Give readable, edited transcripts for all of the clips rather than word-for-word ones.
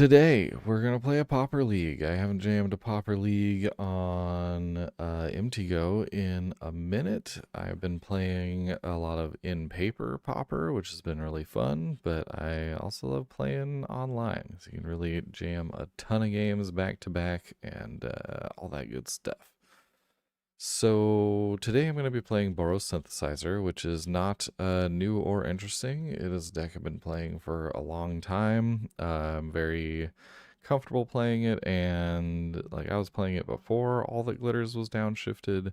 Today, we're going to play a Pauper League. I haven't jammed a Pauper League on MTGO in a minute. I've been playing a lot of in-paper Pauper, which has been really fun, but I also love playing online. So you can really jam a ton of games back to back and all that good stuff. So today I'm going to be playing Boros Synthesizer, which is not new or interesting. It is a deck I've been playing for a long time. I'm very comfortable playing it, and like I was playing it before all that glitters was downshifted,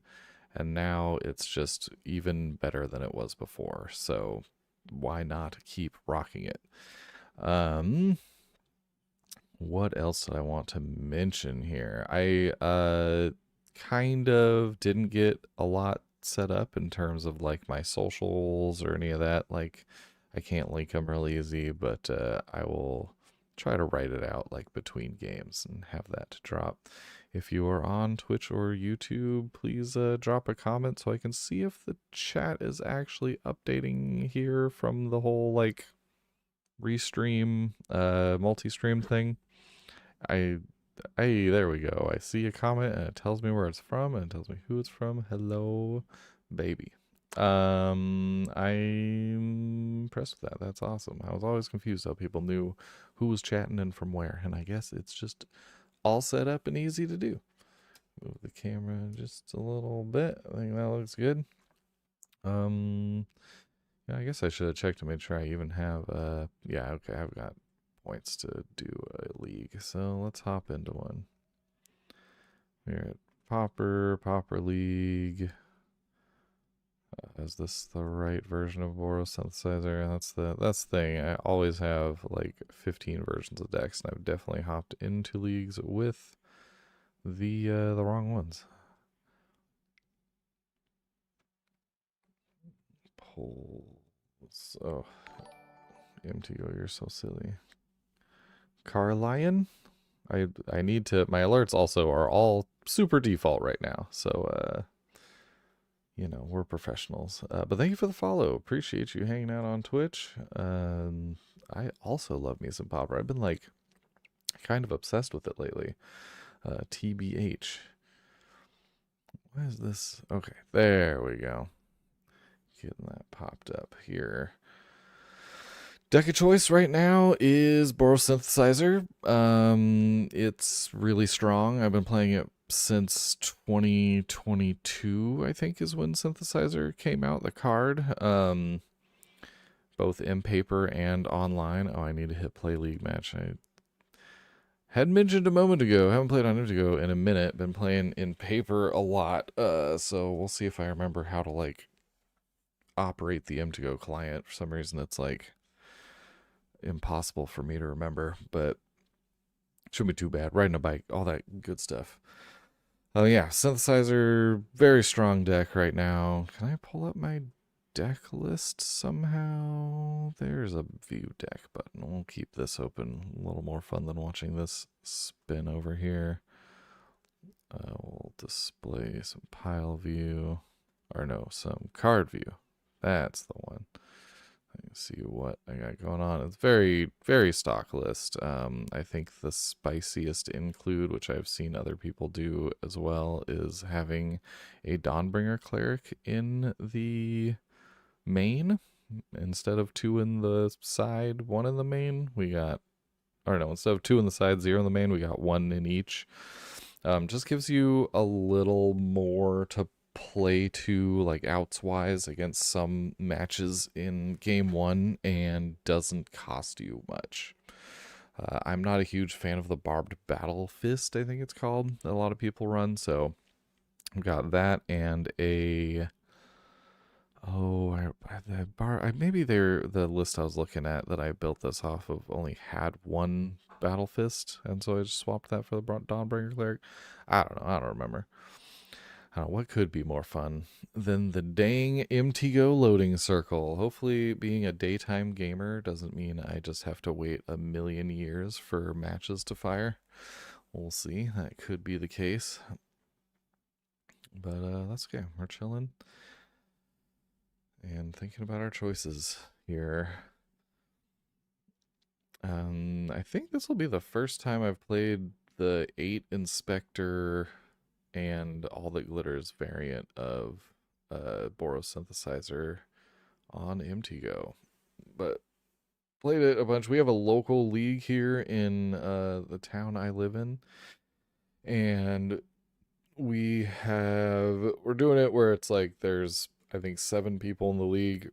and now it's just even better than it was before. So why not keep rocking it? Um, what else did I want to mention here? I kind of didn't get a lot set up in terms of like my socials or any of that. Like I can't link them really easy, but I will try to write it out like between games and have that to drop. If you are on Twitch or YouTube, please drop a comment so I can see if the chat is actually updating here from the whole like restream multi-stream thing. I Hey, there we go. I see a comment and it tells me where it's from and it tells me who it's from. Hello, baby. I'm impressed with that. That's awesome. I was always confused how people knew who was chatting and from where, and I guess it's just all set up and easy to do. Move the camera just a little bit. I think that looks good. Um, yeah, I guess I should have checked to make sure I even have yeah, okay, I've got points to do a league. So let's hop into one. We're at Pauper League. Is this the right version of Boros Synthesizer? That's the thing. I always have like 15 versions of decks, and I've definitely hopped into leagues with the wrong ones. Polls. Oh, MTGO, you're so silly. Carlion? I need to. My alerts also are all super default right now, so you know, we're professionals. But thank you for the follow. Appreciate you hanging out on Twitch. I also love me some Pauper. I've been like kind of obsessed with it lately. TBH. What is this? Okay, there we go. Getting that popped up here. Deck of choice right now is Boros Synthesizer. It's really strong. I've been playing it since 2022, I think, is when Synthesizer came out, the card. Both in paper and online. Oh, I need to hit play league match. I had mentioned a moment ago. Haven't played on MTGO in a minute. Been playing in paper a lot. So we'll see if I remember how to like operate the MTGO client. For some reason, it's like impossible for me to remember, but shouldn't be too bad. Riding a bike, all that good stuff. Oh yeah, Synthesizer, very strong deck right now. Can I pull up my deck list somehow? There's a view deck button. We'll keep this open. A little more fun than watching this spin over here. We'll display some pile view, or no, some card view. That's the one. See what I got going on. It's very, very stock list. I think the spiciest include, which I've seen other people do as well, is having a Dawnbringer cleric in the main instead of two in the side, one in the main. We got, or no, instead of two in the side, zero in the main, we got one in each. Just gives you a little more to play to, like outs wise, against some matches in game one, and doesn't cost you much. I'm not a huge fan of the barbed battle fist, I think it's called, that a lot of people run. So I've got that and a maybe they're the list I was looking at that I built this off of only had one battle fist, and so I just swapped that for the Dawnbringer cleric. I don't know. I don't remember. I don't know what could be more fun than the dang MTGO loading circle. Hopefully, being a daytime gamer doesn't mean I just have to wait a million years for matches to fire. We'll see. That could be the case. But that's okay. We're chilling and thinking about our choices here. I think this will be the first time I've played the 8 Inspector and All That Glitters variant of Boros Synthesizer on MTGO. But played it a bunch. We have a local league here in the town I live in. And we're doing it where it's like there's I think 7 people in the league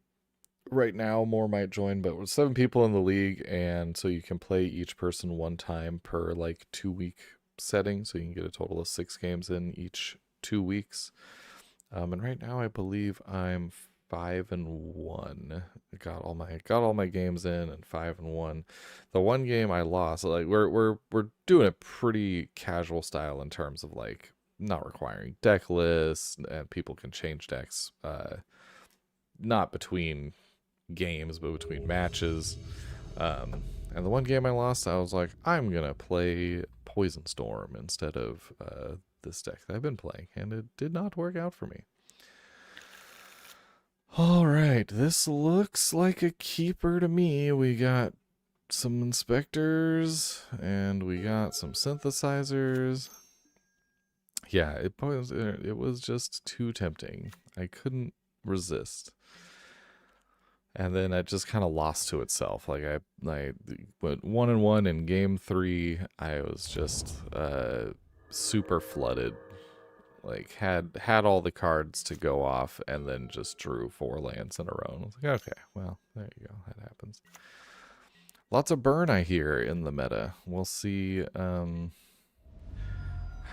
right now. More might join, but we're 7 people in the league, and so you can play each person one time per like 2-week setting, so you can get a total of 6 games in each 2 weeks. And right now I believe I'm 5-1. I got all my games in, and 5-1. The one game I lost, like we're doing a pretty casual style in terms of like not requiring deck lists, and people can change decks not between games but between matches. And the one game I lost, I was like, I'm gonna play Poison Storm instead of this deck that I've been playing, and it did not work out for me. All right, this looks like a keeper to me. We got some inspectors and we got some synthesizers. Yeah, it was just too tempting. I couldn't resist. And then it just kind of lost to itself. Like I went 1-1 in game 3. I was just super flooded. Like had all the cards to go off, and then just drew 4 lands in a row. And I was like, okay, well, there you go. That happens. Lots of burn I hear in the meta. We'll see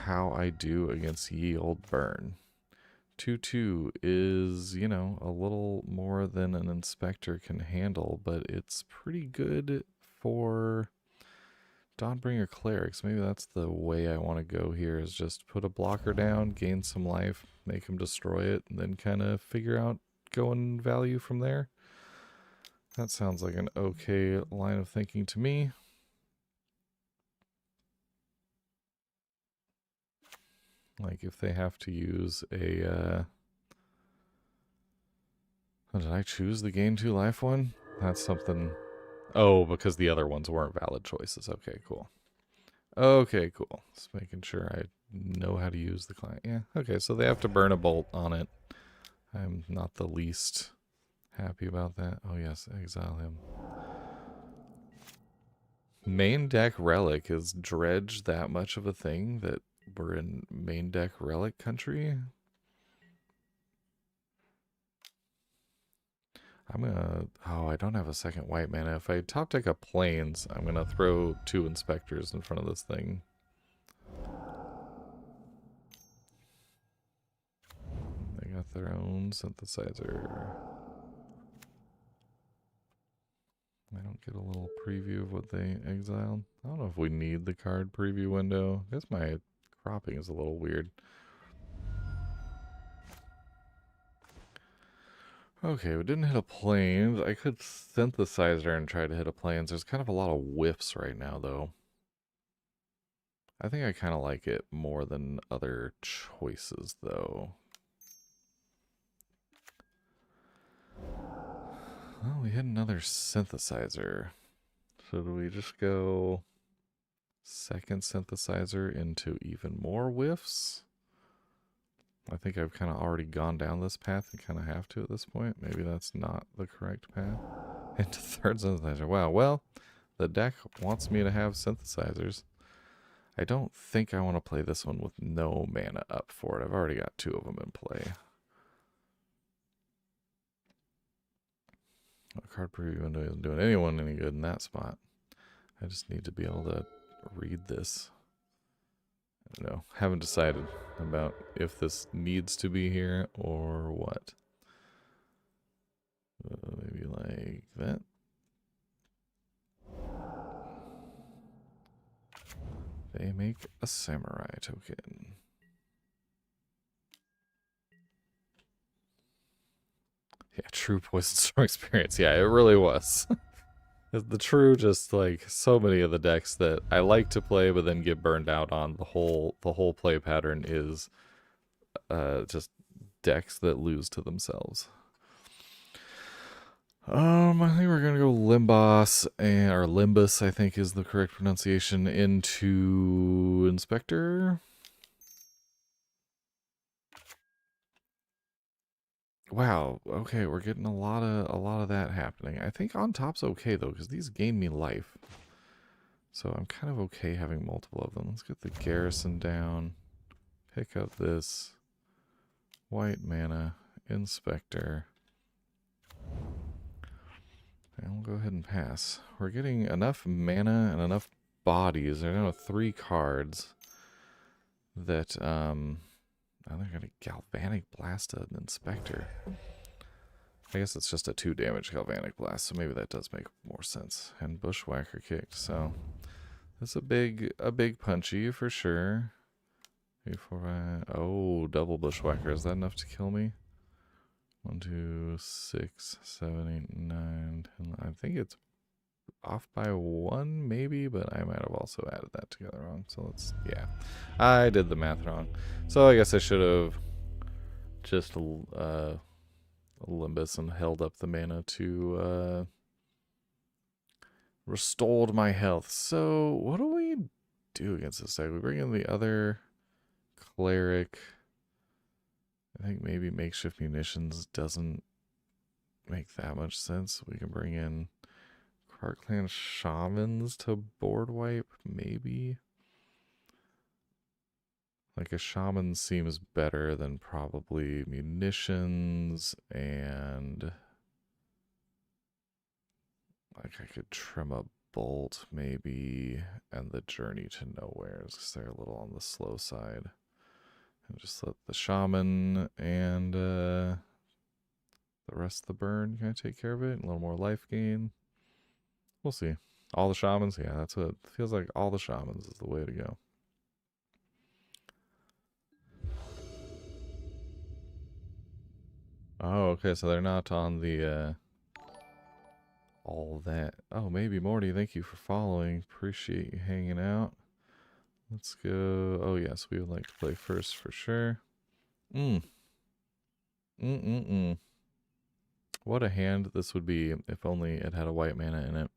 how I do against ye old burn. 2/2 is, you know, a little more than an inspector can handle, but it's pretty good for Dawnbringer clerics. Maybe that's the way I want to go here, is just put a blocker down, gain some life, make him destroy it, and then kind of figure out going value from there. That sounds like an okay line of thinking to me. Like if they have to use a oh, did I choose the gain 2 life one? That's something. Oh, because the other ones weren't valid choices. Okay, cool. Okay, cool. Just making sure I know how to use the client. Yeah, okay, so they have to burn a bolt on it. I'm not the least happy about that. Oh yes, exile him. Main deck relic. Is dredge that much of a thing that we're in main deck relic country? I'm gonna... Oh, I don't have a second white mana. If I top deck a plains, I'm gonna throw 2 inspectors in front of this thing. They got their own synthesizer. I don't get a little preview of what they exiled. I don't know if we need the card preview window. I guess my cropping is a little weird. Okay, we didn't hit a plains. I could Synthesizer and try to hit a plains. There's kind of a lot of whiffs right now, though. I think I kind of like it more than other choices, though. Well, we hit another Synthesizer. So do we just go second Synthesizer into even more whiffs? I think I've kind of already gone down this path and kind of have to at this point. Maybe that's not the correct path. Into third Synthesizer. Wow, well, the deck wants me to have Synthesizers. I don't think I want to play this one with no mana up for it. I've already got 2 of them in play. A card preview window isn't doing anyone any good in that spot. I just need to be able to read this. I don't know. Haven't decided about if this needs to be here or what. Maybe like that. They make a samurai token. Yeah, true Poison Storm experience. Yeah, it really was. The true, just like so many of the decks that I like to play but then get burned out on. The whole play pattern is just decks that lose to themselves. I think we're gonna go Limbos or Limbus, I think is the correct pronunciation, into Inspector. Wow. Okay, we're getting a lot of that happening. I think on top's okay though, because these gain me life. So I'm kind of okay having multiple of them. Let's get the garrison down. Pick up this white mana inspector. And we'll go ahead and pass. We're getting enough mana and enough bodies. They're down to 3 cards that oh, they're gonna galvanic blast an inspector. I guess it's just a 2 damage galvanic blast, so maybe that does make more sense. And bushwhacker kicked, so that's a big punchy for sure. 3, 4, 5. Oh, double bushwhacker. Is that enough to kill me? 1, 2, 6, 7, 8, 9, 10. I think it's off by 1, maybe, but I might have also added that together wrong. So let's, yeah, I did the math wrong. So I guess I should have just Limbus and held up the mana to restored my health. So what do we do against this deck? We bring in the other cleric. I think maybe makeshift munitions doesn't make that much sense. We can bring in Clan shamans to board wipe, maybe. Like a shaman seems better than probably munitions, and like I could trim a bolt maybe, and the journey to nowhere because they're a little on the slow side. And just let the shaman and the rest of the burn kind of take care of it. A little more life gain. We'll see. All the shamans? Yeah, that's what it feels like. All the shamans is the way to go. Oh, okay, so they're not on the, all that. Oh, maybe Morty, thank you for following. Appreciate you hanging out. Let's go. Oh, yes, we would like to play first for sure. What a hand this would be if only it had a white mana in it.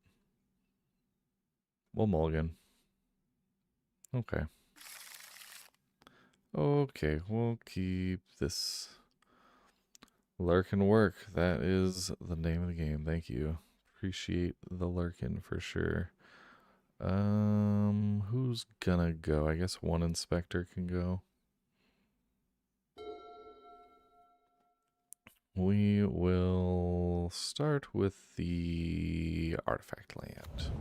We'll mulligan. Okay. Okay, we'll keep this. Lurkin work. That is the name of the game. Thank you. Appreciate the lurkin for sure. Who's gonna go? I guess one inspector can go. We will start with the artifact land.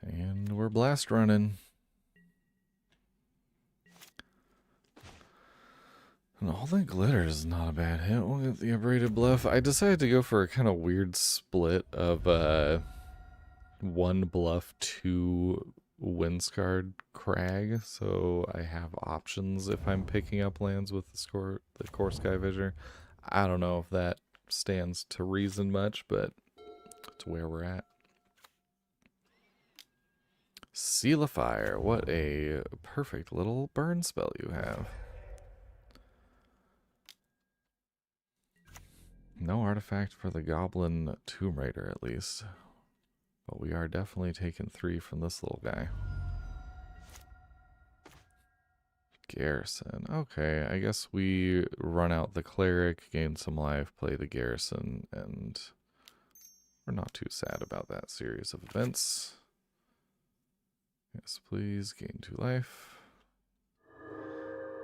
And we're blast running. And all that glitter is not a bad hit. We'll get the abraded bluff. I decided to go for a kind of weird split of 1 bluff, 2 windscarred crag, so I have options if I'm picking up lands with the core sky visor. I don't know if that stands to reason much, but it's where we're at. Seal of Fire. What a perfect little burn spell you have. No artifact for the Goblin Tomb Raider, at least. But we are definitely taking 3 from this little guy. Garrison. Okay, I guess we run out the cleric, gain some life, play the garrison, and we're not too sad about that series of events. Yes, please, gain 2 life.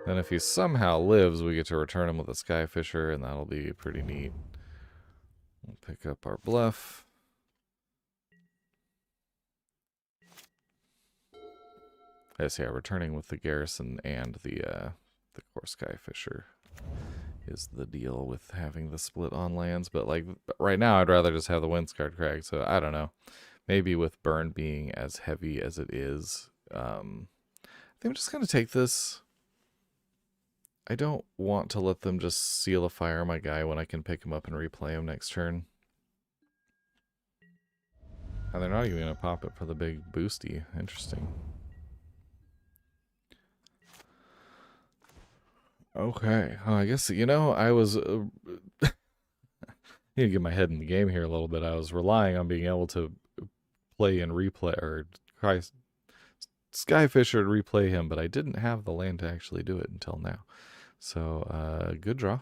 Then if he somehow lives, we get to return him with a Skyfisher, and that'll be pretty neat. We'll pick up our bluff. Yes, yeah, returning with the garrison and the core Skyfisher is the deal with having the split on lands. But like right now, I'd rather just have the Windscarred Crag. So I don't know. Maybe with burn being as heavy as it is, I think I'm just gonna take this. I don't want to let them just seal a fire my guy when I can pick him up and replay him next turn. And they're not even gonna pop it for the big boosty. Interesting. Okay. I guess, you know, I was... need to get my head in the game here a little bit. I was relying on being able to play and replay, or try Skyfisher to replay him, but I didn't have the land to actually do it until now. So, good draw.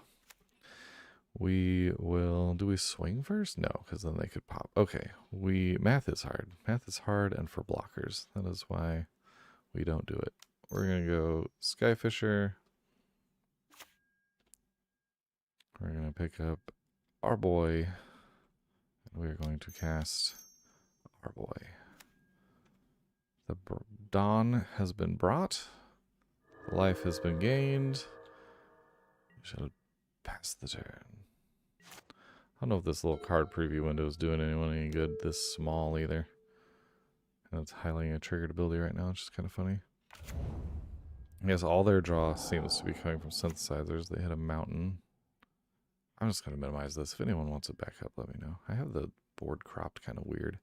We will... Do we swing first? No, because then they could pop. Okay. Math is hard. Math is hard, and for blockers. That is why we don't do it. We're going to go Skyfisher. We're going to pick up our boy. And we're going to cast our boy. The dawn has been brought. Life has been gained. We shall pass the turn. I don't know if this little card preview window is doing anyone any good this small either. And it's highlighting a triggered ability right now, which is kind of funny. I guess all their draw seems to be coming from synthesizers. They hit a mountain. I'm just going to minimize this. If anyone wants it back up, let me know. I have the board cropped kind of weird.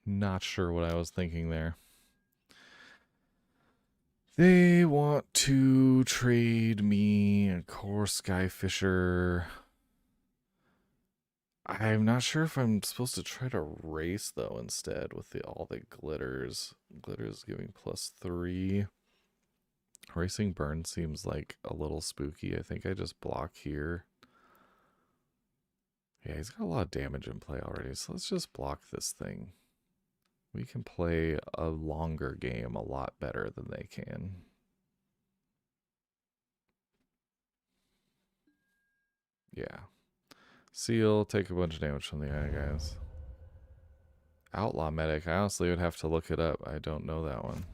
Not sure what I was thinking there. They want to trade me a core Skyfisher. I'm not sure if I'm supposed to try to race though instead with all the glitters. Glitters giving +3. Racing burn seems like a little spooky. I think I just block here. Yeah, he's got a lot of damage in play already, so let's just block this thing. We can play a longer game a lot better than they can. Yeah. Seal, take a bunch of damage from the eye, guys. Outlaw Medic, I honestly would have to look it up. I don't know that one.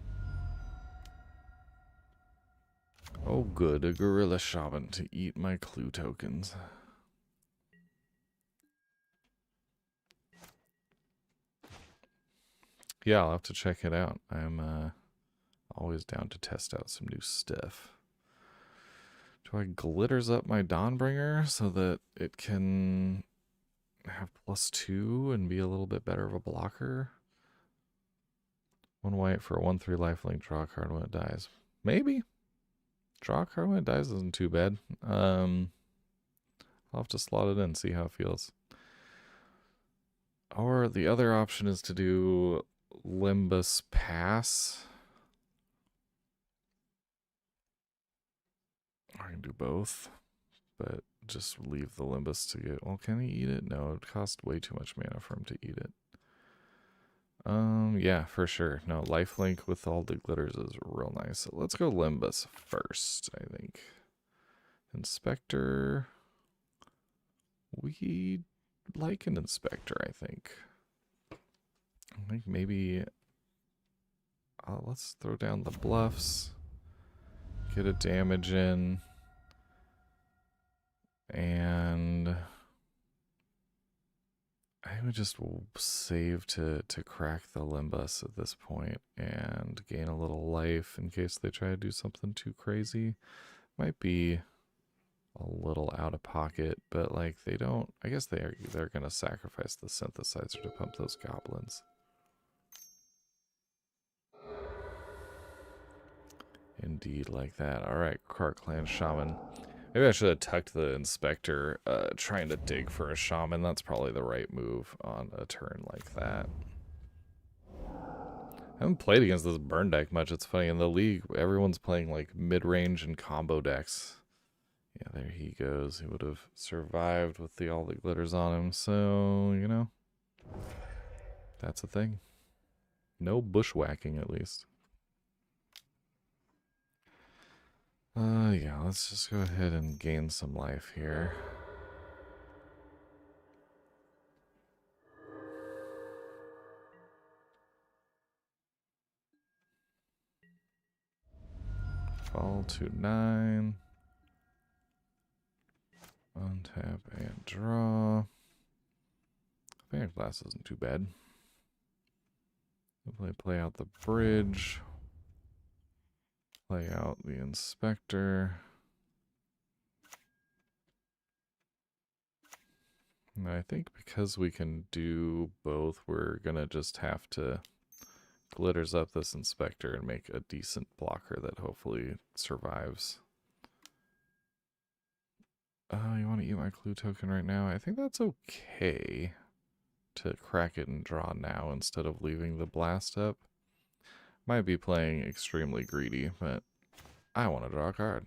Oh good, a Gorilla Shaman to eat my clue tokens. Yeah, I'll have to check it out. I'm always down to test out some new stuff. Do I glitters up my Dawnbringer so that it can have +2 and be a little bit better of a blocker? 1 white for a 1/3 lifelink, draw a card when it dies. Maybe. Draw a card when it dies isn't too bad. I'll have to slot it in, see how it feels. Or the other option is to do Limbus Pass. I can do both, but just leave the Limbus to get... Well, can he eat it? No, it would cost way too much mana for him to eat it. Yeah, for sure. No, lifelink with all the glitters is real nice. So let's go Limbus first, I think. Inspector. We like an Inspector, I think. I think maybe... let's throw down the bluffs. Get a damage in. And... I would just save to crack the Limbus at this point and gain a little life in case they try to do something too crazy. Might be a little out of pocket, but like they don't... I guess they're gonna sacrifice the Synthesizer to pump those goblins. Indeed, like that. Alright, Cart Clan Shaman. Maybe I should have tucked the Inspector trying to dig for a Shaman. That's probably the right move on a turn like that. I haven't played against this burn deck much. It's funny, in the league, everyone's playing like mid-range and combo decks. Yeah, there he goes. He would have survived with all the glitters on him. So, you know, that's a thing. No bushwhacking, at least. Yeah, let's just go ahead and gain some life here. Fall to 9. Untap and draw. Fan Glass isn't too bad. We'll play out the bridge. Play out the Inspector. And I think because we can do both, we're gonna just have to glitters up this inspector and make a decent blocker that hopefully survives. Oh, you want to eat my clue token right now? I think that's okay to crack it and draw now instead of leaving the blast up. Might be playing extremely greedy, but I want to draw a card.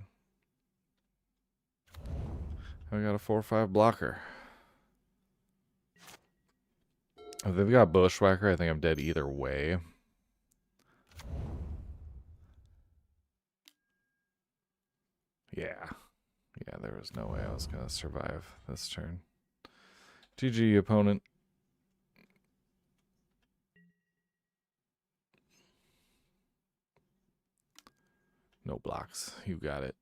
I got a 4/5 blocker. If they've got Bushwhacker, I think I'm dead either way. Yeah. Yeah, there was no way I was going to survive this turn. GG, opponent. No blocks. You got it.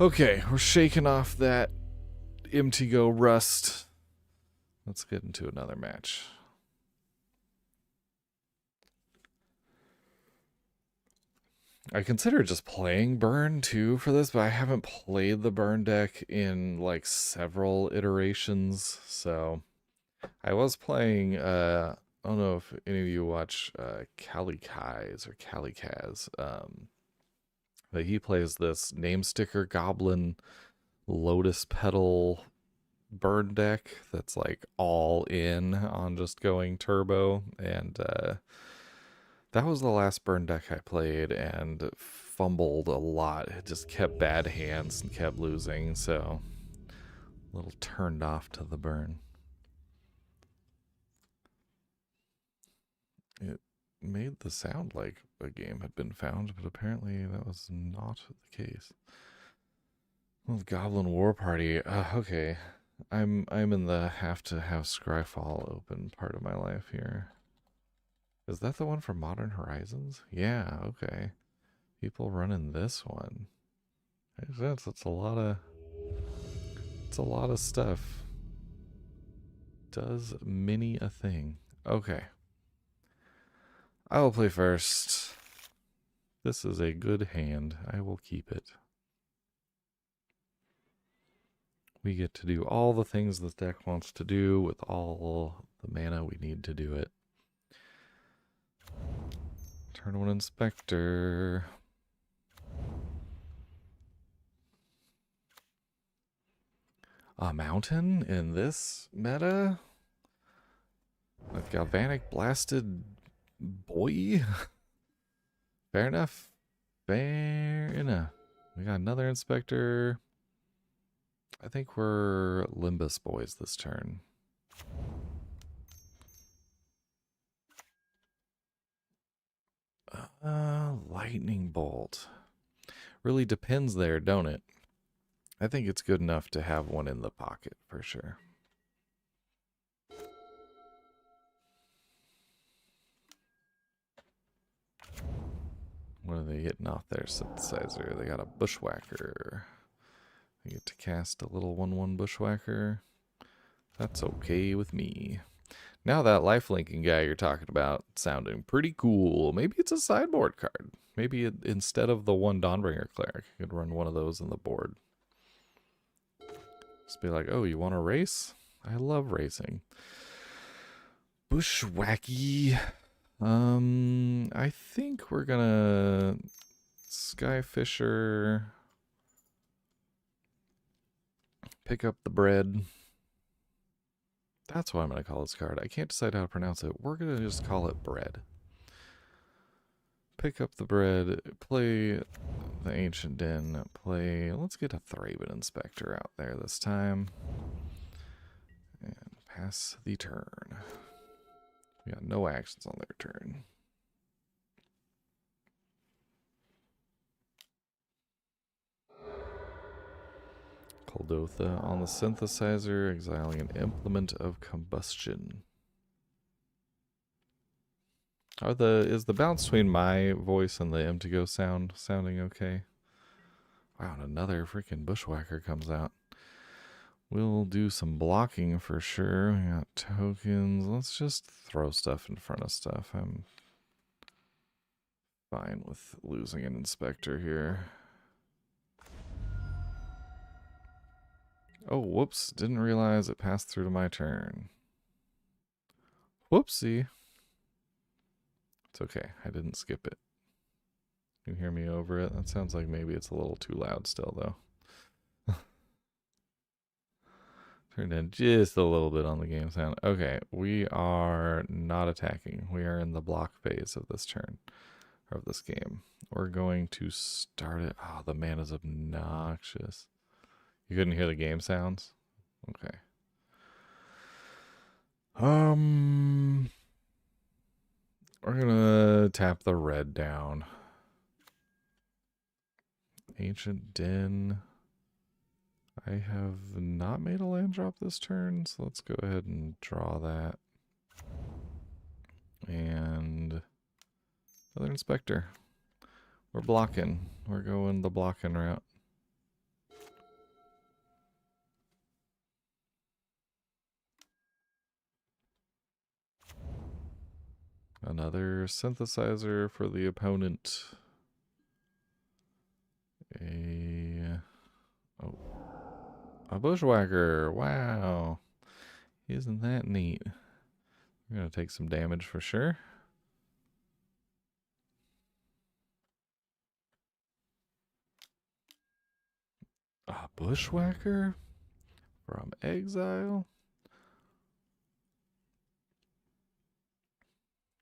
Okay, we're shaking off that MTGO rust. Let's get into another match. I consider just playing Burn too for this, but I haven't played the Burn deck in like several iterations. So I was playing, I don't know if any of you watch Calikai's or Calikaz. But he plays this name sticker goblin lotus petal burn deck that's like all in on just going turbo, and that was the last burn deck I played and fumbled a lot. It just kept bad hands and kept losing, so a little turned off to the burn. It made the sound like a game had been found, but apparently that was not the case. Well, Goblin War Party. Okay. I'm in the have to have Scryfall open part of my life here. Is that the one from Modern Horizons? Yeah, okay. People running this one. Makes sense. It's a lot of stuff. Does many a thing. Okay. I will play first. This is a good hand. I will keep it. We get to do all the things this deck wants to do with all the mana we need to do it. Turn 1 Inspector. A mountain in this meta? A Galvanic Blasted Boy? Fair enough. Fair enough. We got another Inspector. I think we're Limbus Boys this turn. Lightning Bolt. Really depends there, don't it? I think it's good enough to have one in the pocket for sure. What are they hitting off their Synthesizer? They got a Bushwhacker. They get to cast a little 1/1 Bushwhacker. That's okay with me. Now that lifelinking guy you're talking about sounding pretty cool. Maybe it's a sideboard card. Maybe instead of the one Dawnbringer Cleric, you could run one of those on the board. Just be like, oh, you want to race? I love racing. Bushwacky. I think we're gonna Skyfisher. Pick up the bread. That's what I'm going to call this card. I can't decide how to pronounce it. We're going to just call it bread. Pick up the bread. Play the Ancient Den. Play... Let's get a Thraben Inspector out there this time. And pass the turn. We got no actions on their turn. Kuldotha on the Synthesizer, exiling an Implement of Combustion. Is the bounce between my voice and the MTGO sounding okay? Wow, and another freaking Bushwhacker comes out. We'll do some blocking for sure. We got tokens. Let's just throw stuff in front of stuff. I'm fine with losing an Inspector here. Oh, whoops. Didn't realize it passed through to my turn. Whoopsie. It's okay. I didn't skip it. You hear me over it? That sounds like maybe it's a little too loud still, though. Turned in just a little bit on the game sound. Okay, we are not attacking. We are in the block phase of this turn, or of this game. We're going to start it. Oh, the mana's obnoxious. You couldn't hear the game sounds? Okay. We're gonna tap the red down. Ancient Den. I have not made a land drop this turn, so let's go ahead and draw that. And another Inspector. We're blocking. We're going the blocking route. Another Synthesizer for the opponent. A Bushwhacker. Wow. Isn't that neat? We're going to take some damage for sure. A Bushwhacker from exile.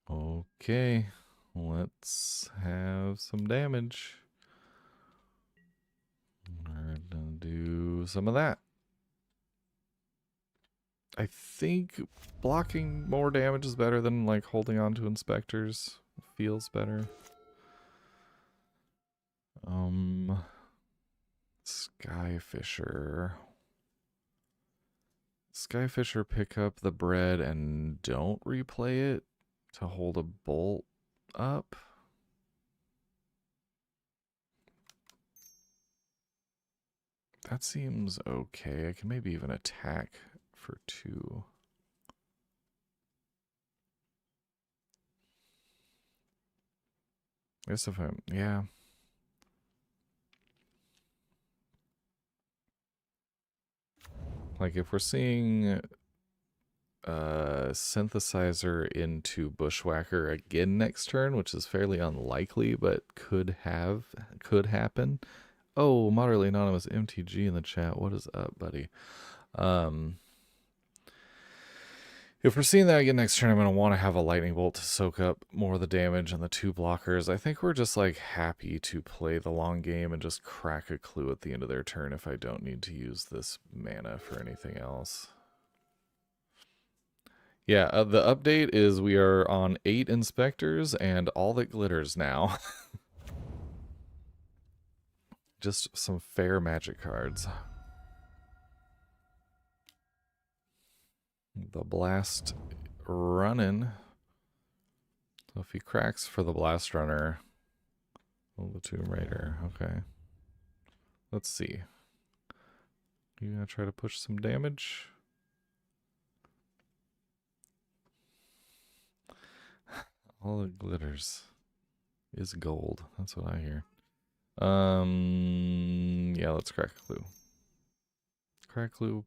Okay, let's have some damage. We're gonna do some of that. I think blocking more damage is better than like holding on to inspectors. Feels better. Skyfisher. Skyfisher, pick up the bread and don't replay it to hold a bolt up. That seems okay. I can maybe even attack for 2. I guess if I'm, yeah. Like if we're seeing Synthesizer into Bushwhacker again next turn, which is fairly unlikely, but could happen. Oh, moderately anonymous MTG in the chat. What is up, buddy? If we're seeing that again next turn, I'm going to want to have a lightning bolt to soak up more of the damage and the 2 blockers. I think we're just like happy to play the long game and just crack a clue at the end of their turn if I don't need to use this mana for anything else. Yeah, the update is we are on 8 inspectors and all that glitters now. Just some fair magic cards. The blast running. So if he cracks for the blast runner, oh, the Tomb Raider. Okay. Let's see. You gonna try to push some damage? All that glitters is gold. That's what I hear. Yeah, let's crack a clue. Crack clue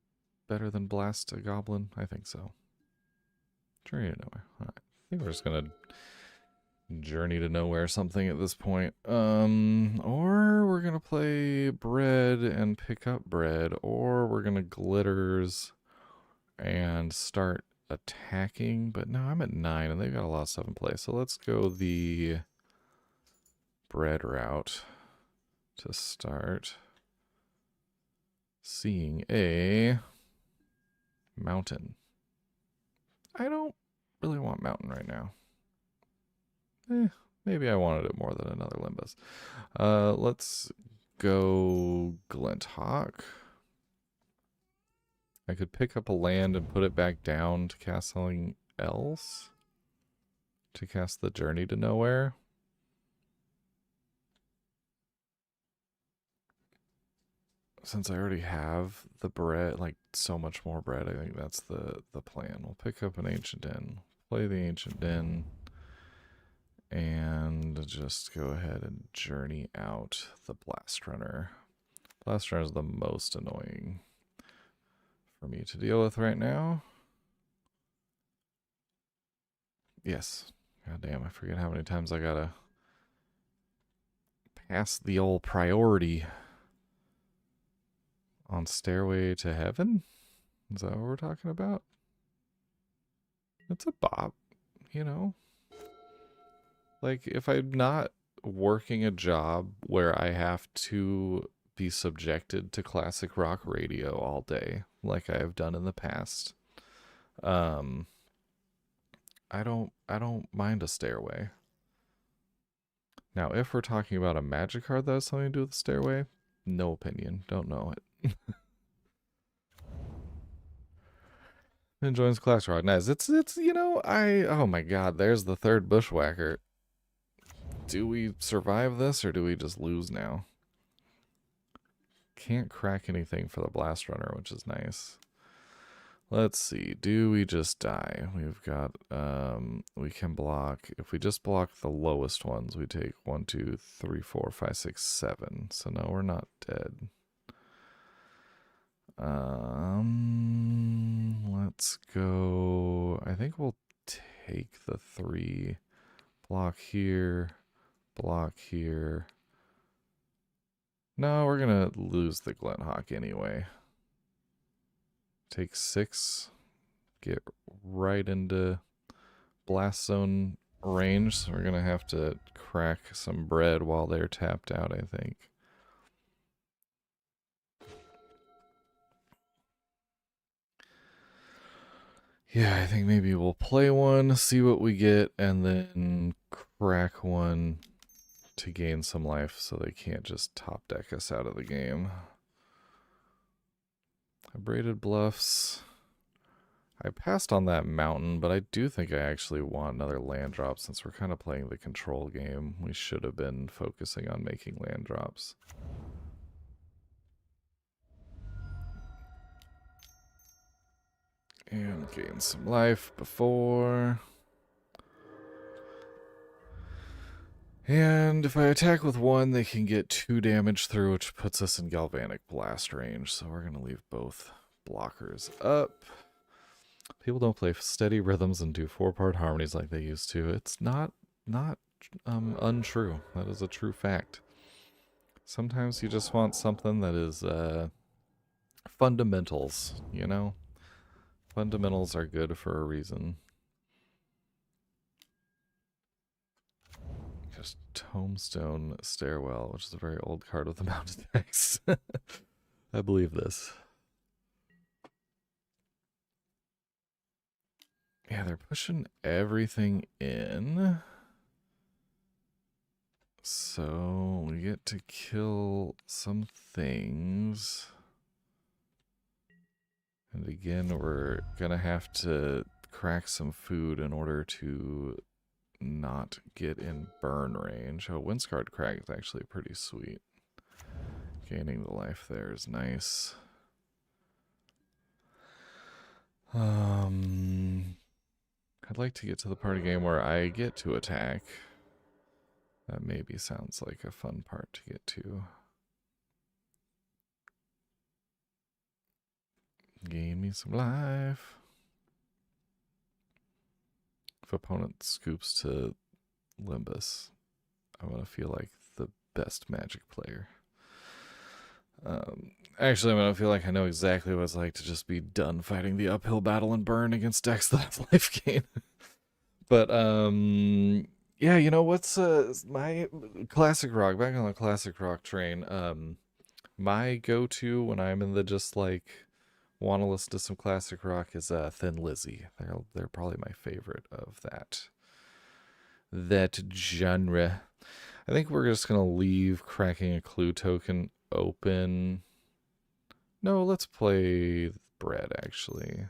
better than blast a goblin? I think so. Journey to nowhere. Alright. I think we're just gonna journey to nowhere something at this point. Or we're gonna play bread and pick up bread, or we're gonna glitters and start attacking. But no, I'm at 9 and they've got a lot of stuff in play. So let's go the bread route to start seeing a mountain. I don't really want mountain right now. Maybe I wanted it more than another Limbus. Let's go Glinthawk. I could pick up a land and put it back down to cast something else. To cast the Journey to Nowhere. Since I already have the bread, like so much more bread, I think that's the plan. We'll pick up an Ancient Den, play the Ancient Den, and just go ahead and journey out the Blast Runner. Blast Runner is the most annoying for me to deal with right now. Yes. God damn, I forget how many times I gotta pass the old priority on Stairway to Heaven. Is that what we're talking about? It's a bop, you know? Like, if I'm not working a job where I have to be subjected to classic rock radio all day, like I have done in the past, um, I don't mind a Stairway. Now, if we're talking about a magic card that has something to do with the Stairway, no opinion. Don't know it. Enjoys classic rock. Nice. It's you know, oh my god, there's the third bushwhacker. Do we survive this or do we just lose now? Can't crack anything for the blast runner, which is nice. Let's see. Do we just die? We've got we can block. If we just block the lowest ones, we take 1, 2, 3, 4, 5, 6, 7. So no, we're not dead. Let's go. I think we'll take the 3. Block here. Block here. No, we're gonna lose the Glenthawk anyway. Take 6. Get right into blast zone range. So we're gonna have to crack some bread while they're tapped out, I think. Yeah, I think maybe we'll play one, see what we get, and then crack one to gain some life so they can't just top deck us out of the game. Abraded Bluffs. I passed on that mountain, but I do think I actually want another land drop since we're kind of playing the control game. We should have been focusing on making land drops. And gain some life before. And if I attack with 1, they can get 2 damage through, which puts us in Galvanic Blast range. So we're going to leave both blockers up. People don't play steady rhythms and do 4-part harmonies like they used to. It's not untrue. That is a true fact. Sometimes you just want something that is fundamentals, you know? Fundamentals are good for a reason. Just Tombstone Stairwell, which is a very old card with the mounted text. I believe this. Yeah, they're pushing everything in. So we get to kill some things. And again, we're gonna have to crack some food in order to not get in burn range. Oh, Windscarred Crag is actually pretty sweet. Gaining the life there is nice. I'd like to get to the part of the game where I get to attack. That maybe sounds like a fun part to get to. Gain me some life. If opponent scoops to Limbus, I'm going to feel like the best Magic player. Actually, I'm going to feel like I know exactly what it's like to just be done fighting the uphill battle and burn against decks that have life gain. But, yeah, you know, what's my classic rock, back on the classic rock train, my go-to when I'm in the just like want to listen to some classic rock is Thin Lizzy. They're probably my favorite of that genre. I think we're just gonna leave cracking a clue token open. No, let's play bread actually.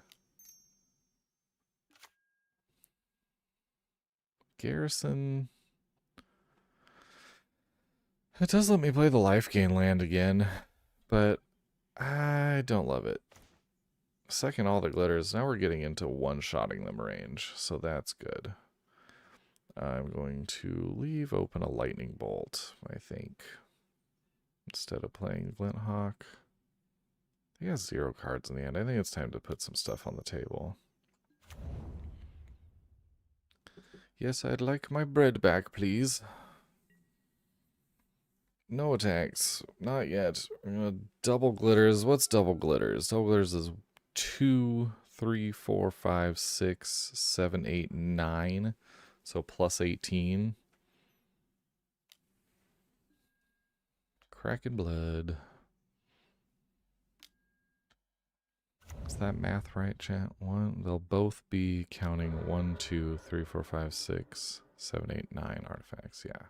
Garrison. It does let me play the life gain land again, but I don't love it. Second all the glitters, now we're getting into one-shotting them range, so that's good. I'm going to leave open a lightning bolt, I think, instead of playing Glinthawk. He has 0 cards in the end. I think it's time to put some stuff on the table. Yes, I'd like my bread back, please. No attacks. Not yet. We're gonna double glitters. What's double glitters? Double glitters is 2, 3, 4, 5, 6, 7, 8, 9. So plus 18. Kraken blood. Is that math right, chat? One. They'll both be counting 1, 2, 3, 4, 5, 6, 7, 8, 9 artifacts. Yeah.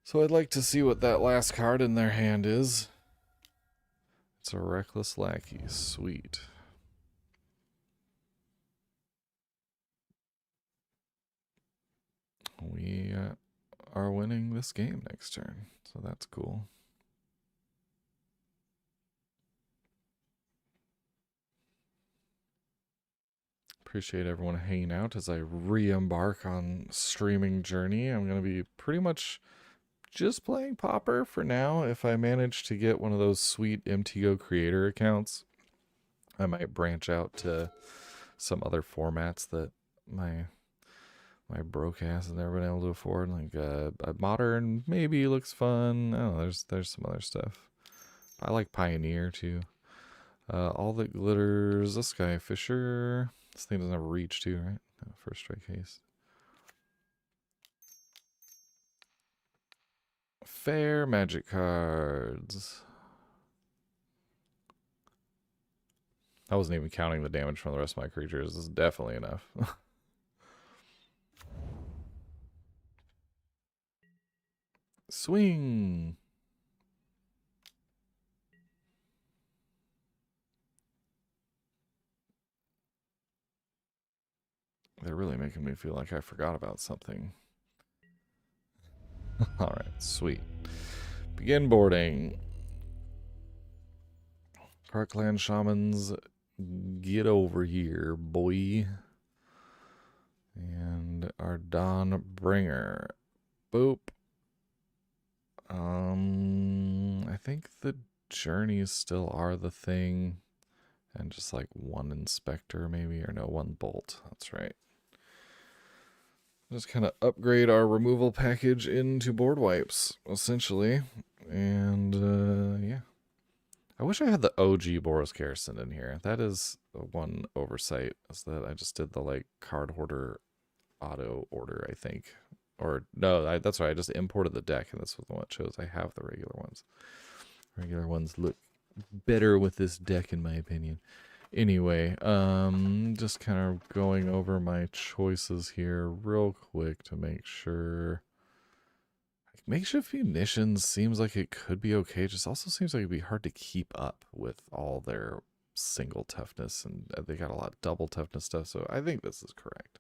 So I'd like to see what that last card in their hand is. It's a Reckless Lackey. Sweet. We are winning this game next turn, so that's cool. Appreciate everyone hanging out as I re-embark on streaming journey. I'm going to be pretty much just playing Pauper for now. If I manage to get one of those sweet MTGO creator accounts, I might branch out to some other formats that my broke ass has never been able to afford. Like a modern maybe looks fun. I don't know. There's some other stuff. I like Pioneer too. All that glitters. This guy Fisher. This thing doesn't have reach too, right? No, first strike haste. Fair magic cards. I wasn't even counting the damage from the rest of my creatures. This is definitely enough. Swing. They're really making me feel like I forgot about something. Alright, sweet. Begin boarding. Parkland Shamans, get over here, boy. And our Dawn Bringer. Boop. I think the journeys still are the thing. And just like one inspector maybe, or no, one bolt. That's right. Just kind of upgrade our removal package into board wipes, essentially. And yeah. I wish I had the OG Boros Garrison in here. That is the one oversight, is that I just did the like card hoarder auto order, I think. Or no, that's right. I just imported the deck, and that's what the one it chose. I have the regular ones. Regular ones look better with this deck, in my opinion. Anyway, just kind of going over my choices here real quick to make sure. Makeshift munitions seems like it could be okay. It just also seems like it'd be hard to keep up with all their single toughness, and they got a lot of double toughness stuff, so I think this is correct.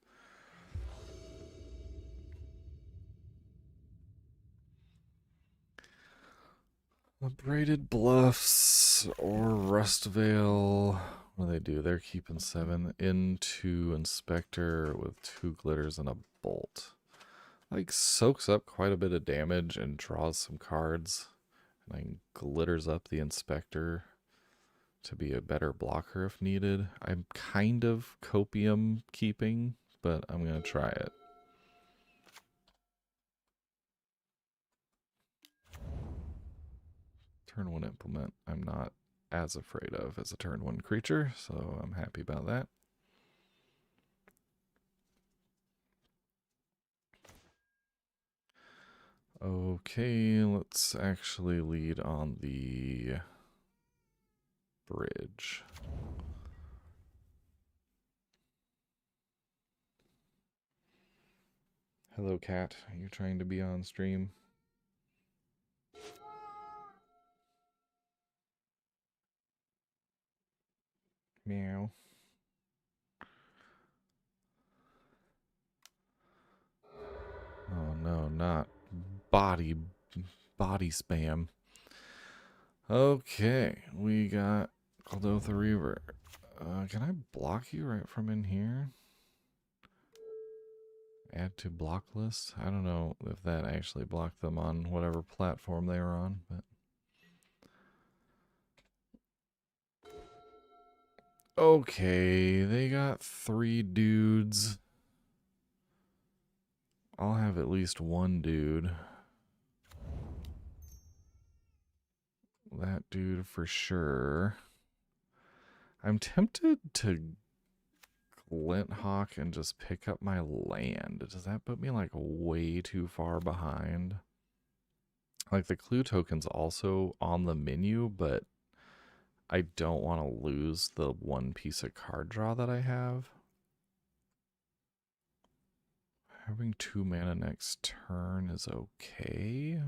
Braided Bluffs or Rustvale. What do they do? They're keeping 7 into Inspector with 2 glitters and a bolt. Like soaks up quite a bit of damage and draws some cards. And then glitters up the Inspector to be a better blocker if needed. I'm kind of copium keeping, but I'm going to try it. Turn 1 implement, I'm not as afraid of as a turn 1 creature, so I'm happy about that. Okay, let's actually lead on the bridge. Hello, cat. Are you trying to be on stream? Meow. Oh no, not body spam. Okay, we got Caldotha Reaver. Can I block you right from in here? Add to block list? I don't know if that actually blocked them on whatever platform they were on, but okay, they got 3 dudes. I'll have at least one dude. That dude for sure. I'm tempted to Glint Hawk and just pick up my land. Does that put me like way too far behind? Like the clue token's also on the menu, but I don't want to lose the one piece of card draw that I have. Having 2 mana next turn is okay.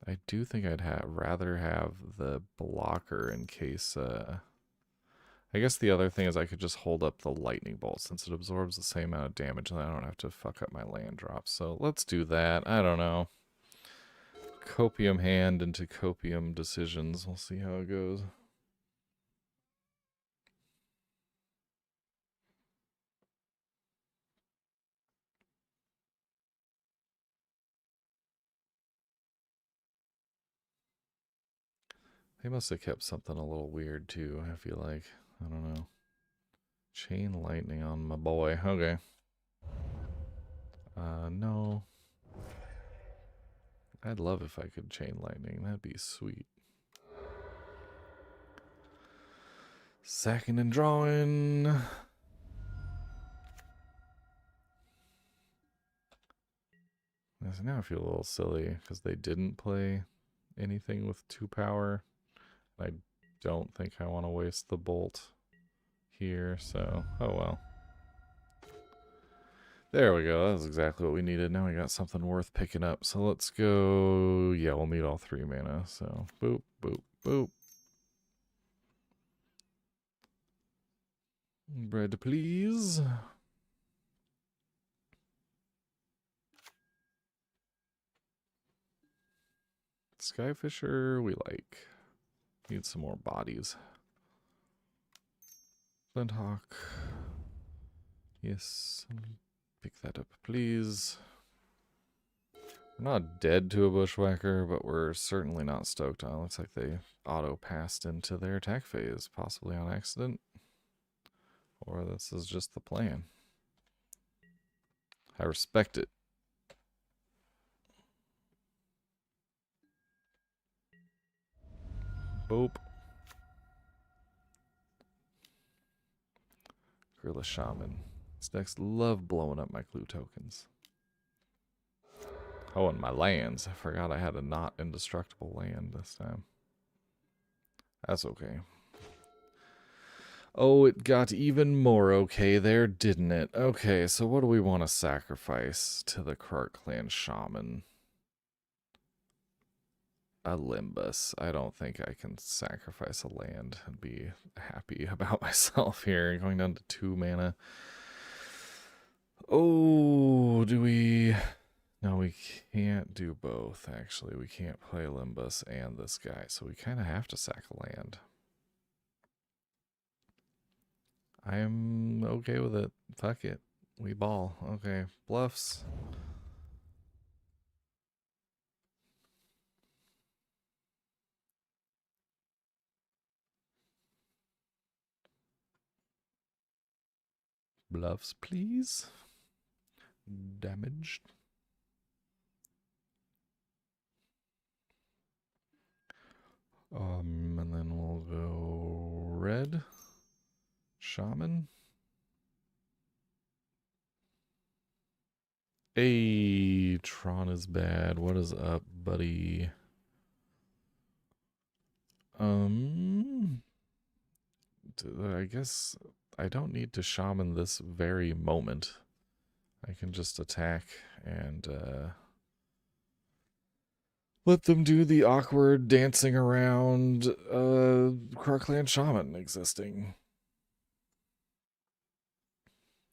I do think I'd rather have the blocker in case... I guess the other thing is I could just hold up the lightning bolt since it absorbs the same amount of damage and I don't have to fuck up my land drops. So let's do that. I don't know. Copium hand into copium decisions. We'll see how it goes. They must have kept something a little weird too, I feel like. I don't know. Chain lightning on my boy. Okay. No. I'd love if I could chain lightning. That'd be sweet. Sacking and drawing. Now I feel a little silly because they didn't play anything with 2 power. I don't think I want to waste the bolt here, so oh well. There we go. That was exactly what we needed. Now we got something worth picking up. So let's go. Yeah, we'll need all 3 mana. So boop, boop, boop. Bread, please. Skyfisher, we like. Need some more bodies. Flinthawk. Yes. Pick that up, please. We're not dead to a bushwhacker, but we're certainly not stoked on it. Looks like they auto-passed into their attack phase, possibly on accident. Or this is just the plan. I respect it. Boop. Gorilla Shaman. These decks love blowing up my clue tokens. Oh, and my lands. I forgot I had a not indestructible land this time. That's okay. Oh, it got even more okay there, didn't it? Okay, so what do we want to sacrifice to the Krark Clan Shaman? A Limbus. I don't think I can sacrifice a land and be happy about myself here. Going down to 2 mana. Oh, do we... No, we can't do both, actually. We can't play Limbus and this guy, so we kind of have to sack a land. I'm okay with it. Fuck it. We ball. Okay. Bluffs. Bluffs, please. Damaged. And then we'll go red. Shaman. Hey, Tron is bad. What is up, buddy? I guess I don't need to shaman this very moment. I can just attack and let them do the awkward dancing around Krark Shaman existing.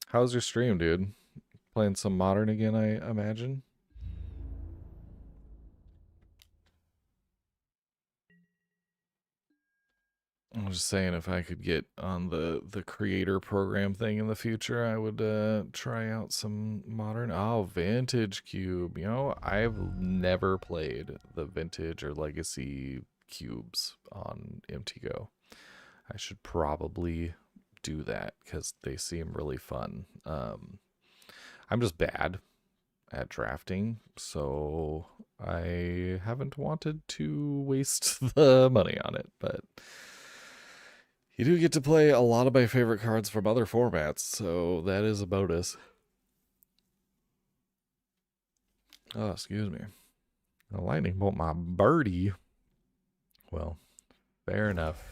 How's your stream, dude? Playing some Modern again, I imagine? I'm just saying, if I could get on the creator program thing in the future, I would try out some Modern. Oh, Vintage Cube. You know, I've never played the Vintage or Legacy cubes on MTGO. I should probably do that because they seem really fun. I'm just bad at drafting, so I haven't wanted to waste the money on it, but you do get to play a lot of my favorite cards from other formats, so that is a bonus. Oh, excuse me. A lightning bolt, my birdie. Well, fair enough.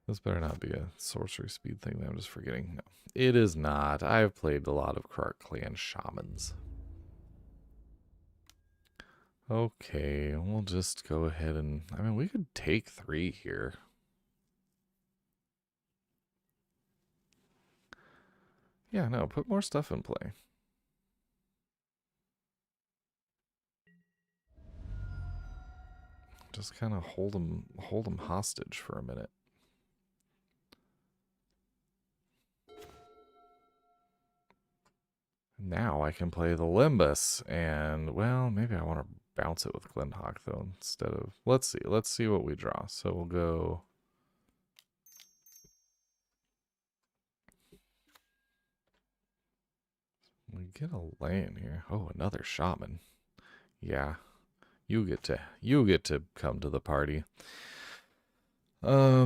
This better not be a sorcery speed thing that I'm just forgetting. No, it is not. I've played a lot of Krark Clan Shamans. Okay, we'll just go ahead and... I mean, we could take 3 here. Yeah, no, put more stuff in play. Just kind of hold them hostage for a minute. Now I can play the Limbus, and, well, maybe I want to bounce it with Glenhawk, though, instead of... Let's see what we draw. So we'll go... We get a land here. Oh, another Shaman. Yeah. You get to come to the party. Now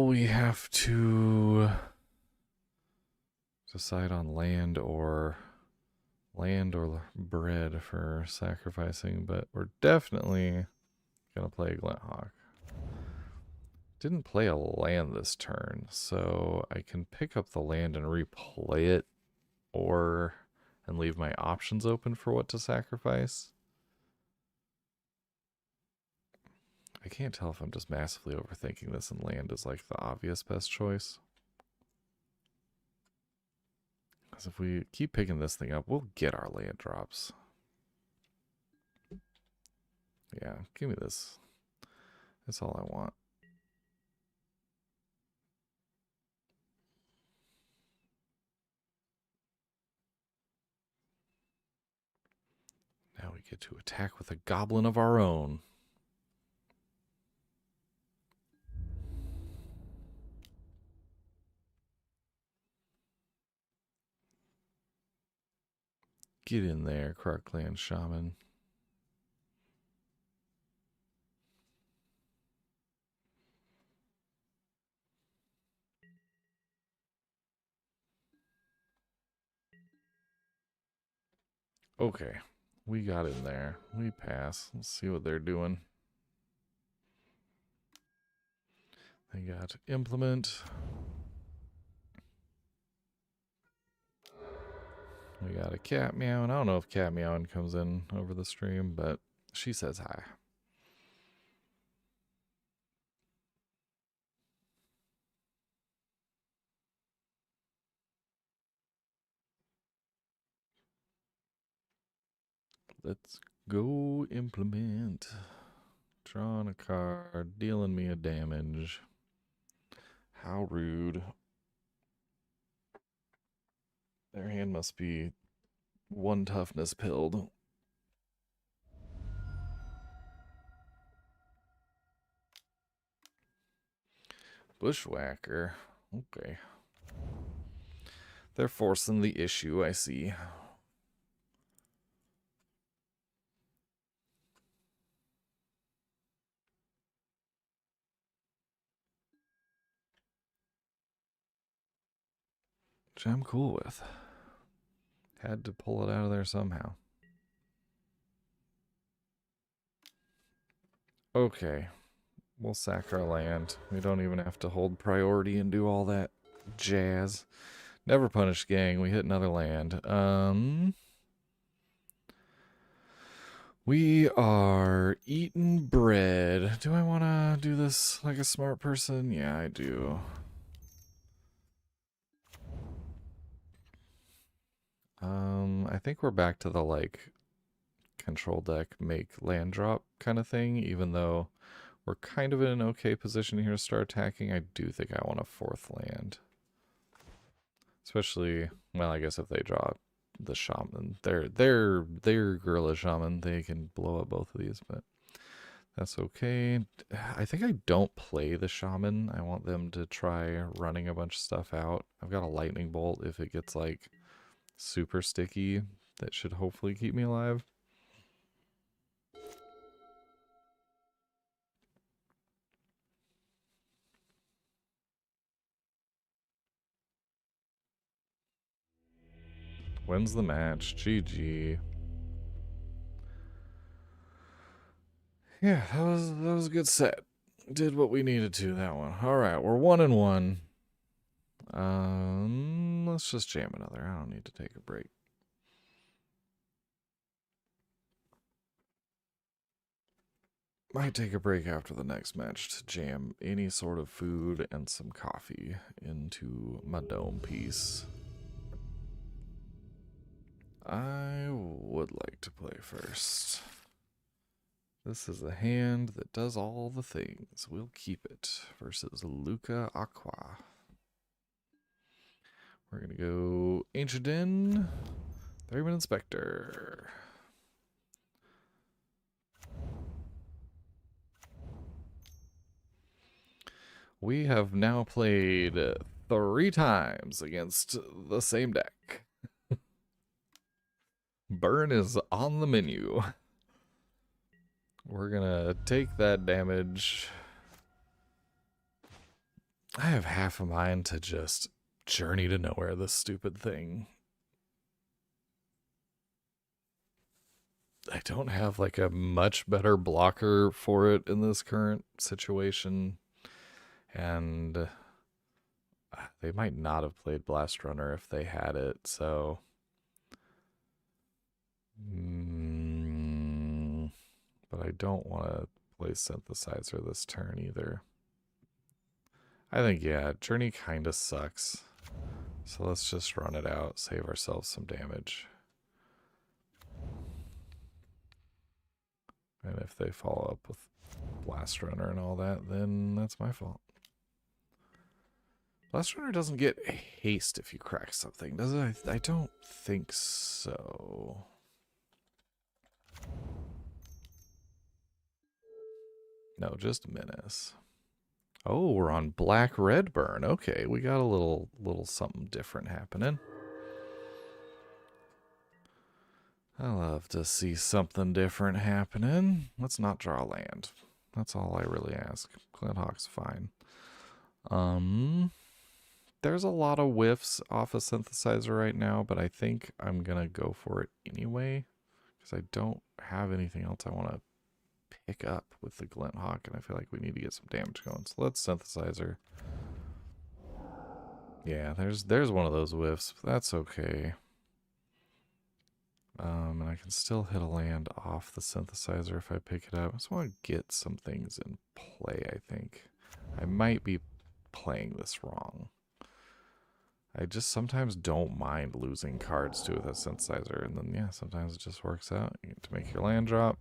we have to decide on land or bread for sacrificing, but we're definitely gonna play Glenthawk. Didn't play a land this turn, so I can pick up the land and replay it, and leave my options open for what to sacrifice. I can't tell if I'm just massively overthinking this, and land is like the obvious best choice. Because if we keep picking this thing up, we'll get our land drops. Yeah, give me this. That's all I want. Now we get to attack with a goblin of our own. Get in there, Krark Clan Shaman. Okay, we got in there. We pass. Let's see what they're doing. They got implement. We got a cat meowing. I don't know if cat meowing comes in over the stream, but she says hi. Let's go implement. Drawing a card, dealing me a damage. How rude. Their hand must be 1 toughness pilled. Bushwhacker. Okay. They're forcing the issue, I see. Which I'm cool with. Had to pull it out of there somehow. Okay. We'll sack our land. We don't even have to hold priority and do all that jazz. Never punished, gang. We hit another land. We are eating bread. Do I want to do this like a smart person? Yeah, I do. I think we're back to the, like, control deck, make land drop kind of thing, even though we're kind of in an okay position here to start attacking. I do think I want a 4th land. Especially, well, I guess if they draw the shaman. They're gorilla shaman. They can blow up both of these, but That's okay. I think I don't play the shaman. I want them to try running a bunch of stuff out. I've got a lightning bolt if it gets like super sticky. That should hopefully keep me alive. Wins the match. GG. Yeah, that was a good set. Did what we needed to that one. All right, we're 1-1. Let's just jam another. I don't need to take a break. Might take a break after the next match to jam any sort of food and some coffee into my dome piece. I would like to play first. This is a hand that does all the things. We'll keep it versus Luca Aqua. We're going to go Ancient Den, Theremin Inspector. We have now played 3 times against the same deck. Burn is on the menu. We're gonna take that damage. I have half a mind to just Journey to Nowhere this stupid thing. I don't have like a much better blocker for it in this current situation. And they might not have played Blast Runner if they had it, so... but I don't want to play Synthesizer this turn either. I think, yeah, Journey kind of sucks. So let's just run it out, save ourselves some damage. And if they follow up with Blast Runner and all that, then that's my fault. Blast Runner doesn't get haste if you crack something, does it? I don't think so. No, just Menace. Oh, we're on Black-Red Burn. Okay, we got a little something different happening. I love to see something different happening. Let's not draw land. That's all I really ask. Glenhawk's fine. There's a lot of whiffs off a Synthesizer right now, but I think I'm gonna go for it anyway because I don't have anything else I want to pick up with the Glinthawk, and I feel like we need to get some damage going. So let's Synthesizer. Yeah, there's one of those whiffs. That's okay. And I can still hit a land off the Synthesizer if I pick it up. I just want to get some things in play, I think. I might be playing this wrong. I just sometimes don't mind losing cards to a Synthesizer, and then, yeah, sometimes it just works out. You get to make your land drop.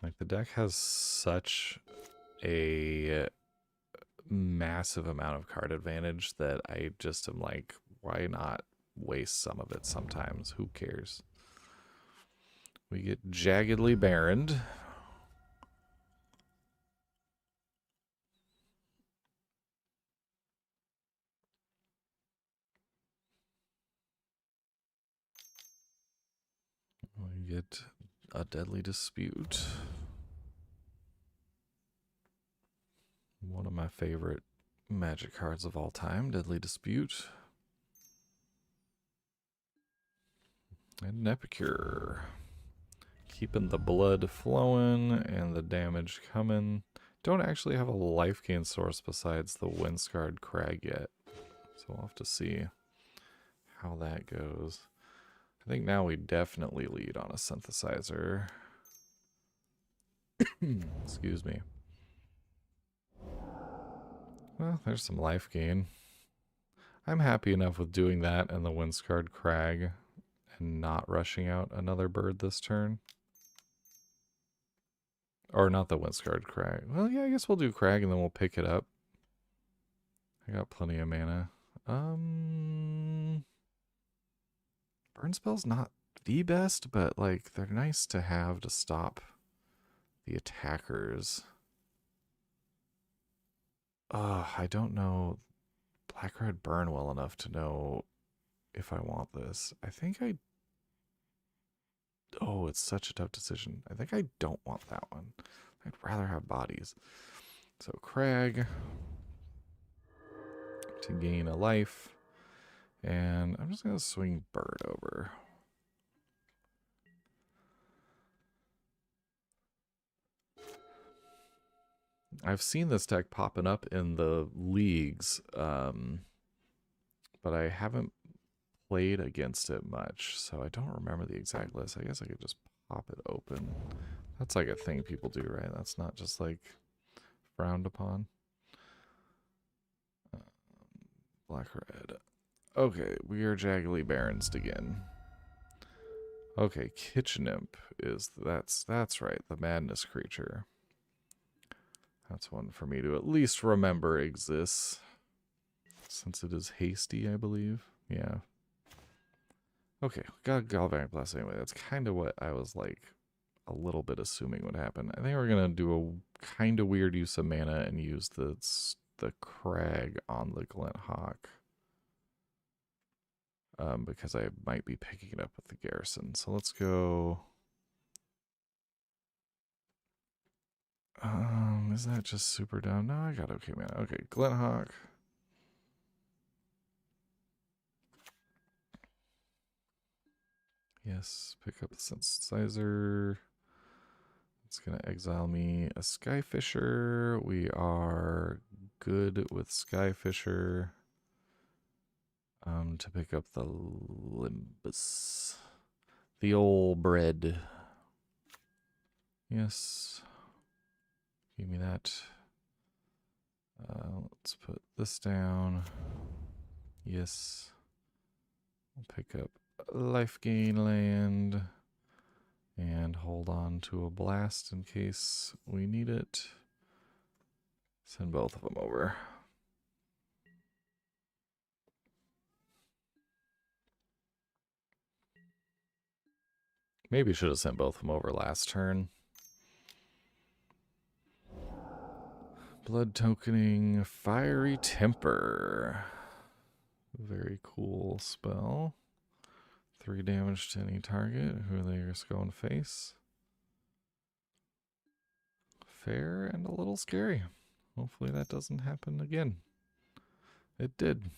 Like, the deck has such a massive amount of card advantage that I just am like, why not waste some of it sometimes? Who cares? We get Jaggedly Barrened. We get a Deadly Dispute. One of my favorite Magic cards of all time, Deadly Dispute. And an Epicure. Keeping the blood flowing and the damage coming. Don't actually have a life gain source besides the Windscarred Crag yet. So we'll have to see how that goes. I think now we definitely lead on a Synthesizer. Excuse me. Well, there's some life gain. I'm happy enough with doing that and the Windscarred Crag and not rushing out another bird this turn. Or not the Windscarred Crag. Well, yeah, I guess we'll do Crag and then we'll pick it up. I got plenty of mana. Burn spell's not the best, but like they're nice to have to stop the attackers. I don't know Black Red Burn well enough to know if I want this. I think I... Oh, it's such a tough decision. I think I don't want that one. I'd rather have bodies. So Crag to gain a life. And I'm just going to swing Bird over. I've seen this deck popping up in the leagues, but I haven't played against it much, so I don't remember the exact list. I guess I could just pop it open. That's like a thing people do, right? That's not just like frowned upon. Black red. Okay, we are Jaggly Barons again. Okay, Kitchen Imp is that's right, the madness creature. That's one for me to at least remember exists. Since it is hasty, I believe. Yeah. Okay, got Galvanic Blast anyway. That's kind of what I was like a little bit assuming would happen. I think we're gonna do a kind of weird use of mana and use the Crag on the Glint Hawk. Because I might be picking it up with the Garrison. So let's go. Is that just super down? No, I got okay mana. Okay, Glint Hawk. Yes, pick up the Synthesizer. It's going to exile me a Skyfisher. We are good with Skyfisher. To pick up the Limbus. The old bread. Yes. Give me that. Let's put this down. Yes. We'll pick up life gain land. And hold on to a blast in case we need it. Send both of them over. Maybe should have sent both of them over last turn. Blood tokening, Fiery Temper. Very cool spell. 3 damage to any target who they just go and face. Fair and a little scary. Hopefully that doesn't happen again. It did.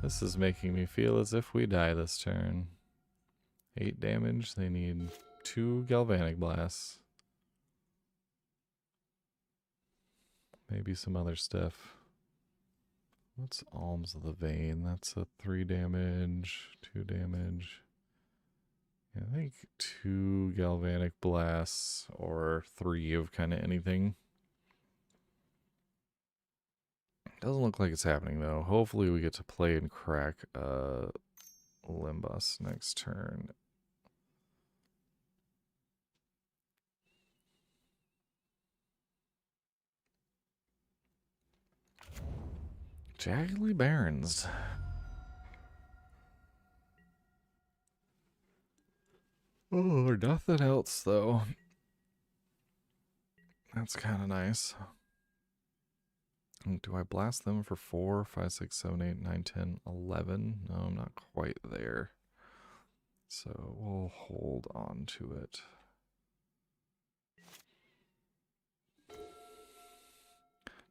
This is making me feel as if we die this turn. 8 damage. They need 2 Galvanic Blasts. Maybe some other stuff. What's Alms of the Vein? That's a 3 damage, 2 damage. Yeah, I think 2 Galvanic Blasts or 3 of kind of anything. Doesn't look like it's happening though. Hopefully we get to play and crack Limbus next turn. Jaggly Barons. Oh, nothing else though. That's kind of nice. Do I blast them for 4, 5, 6, 7, 8, 9, 10, 11? No, I'm not quite there. So we'll hold on to it.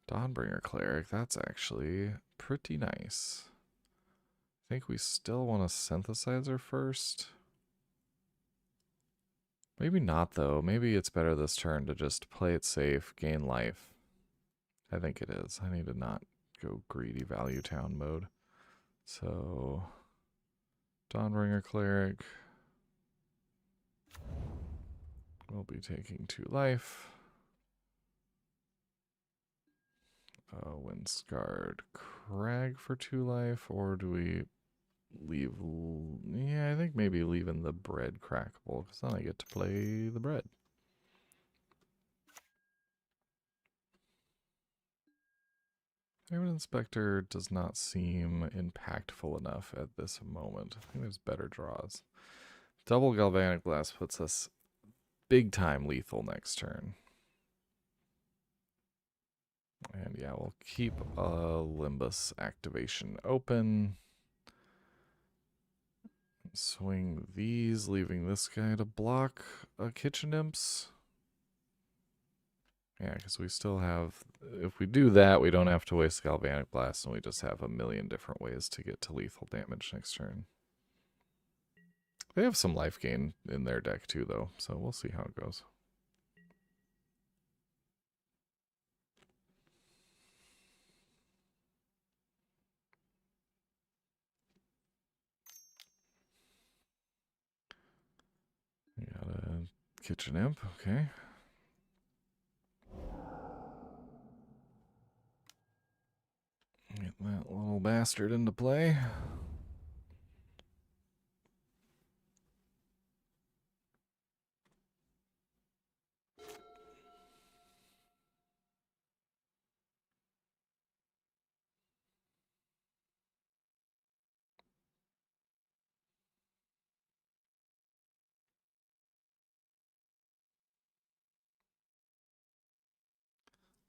Dawnbringer Cleric, that's actually pretty nice. I think we still want a Synthesizer first. Maybe not though. Maybe it's better this turn to just play it safe, gain life. I think it is. I need to not go greedy value town mode. So, Dawnbringer Cleric. We'll be taking 2 life. Windscarred Crag for 2 life, or do we leave? Yeah, I think maybe leaving the bread crackable, because then I get to play the bread. Diamond Inspector does not seem impactful enough at this moment. I think there's better draws. Double Galvanic Blast puts us big time lethal next turn. And yeah, we'll keep Limbus activation open. Swing these, leaving this guy to block Kitchen Imps. Yeah, because we still have, if we do that, we don't have to waste Galvanic Blast, and we just have a million different ways to get to lethal damage next turn. They have some life gain in their deck too, though, so we'll see how it goes. We got a Kitchen Imp, okay. Get that little bastard into play.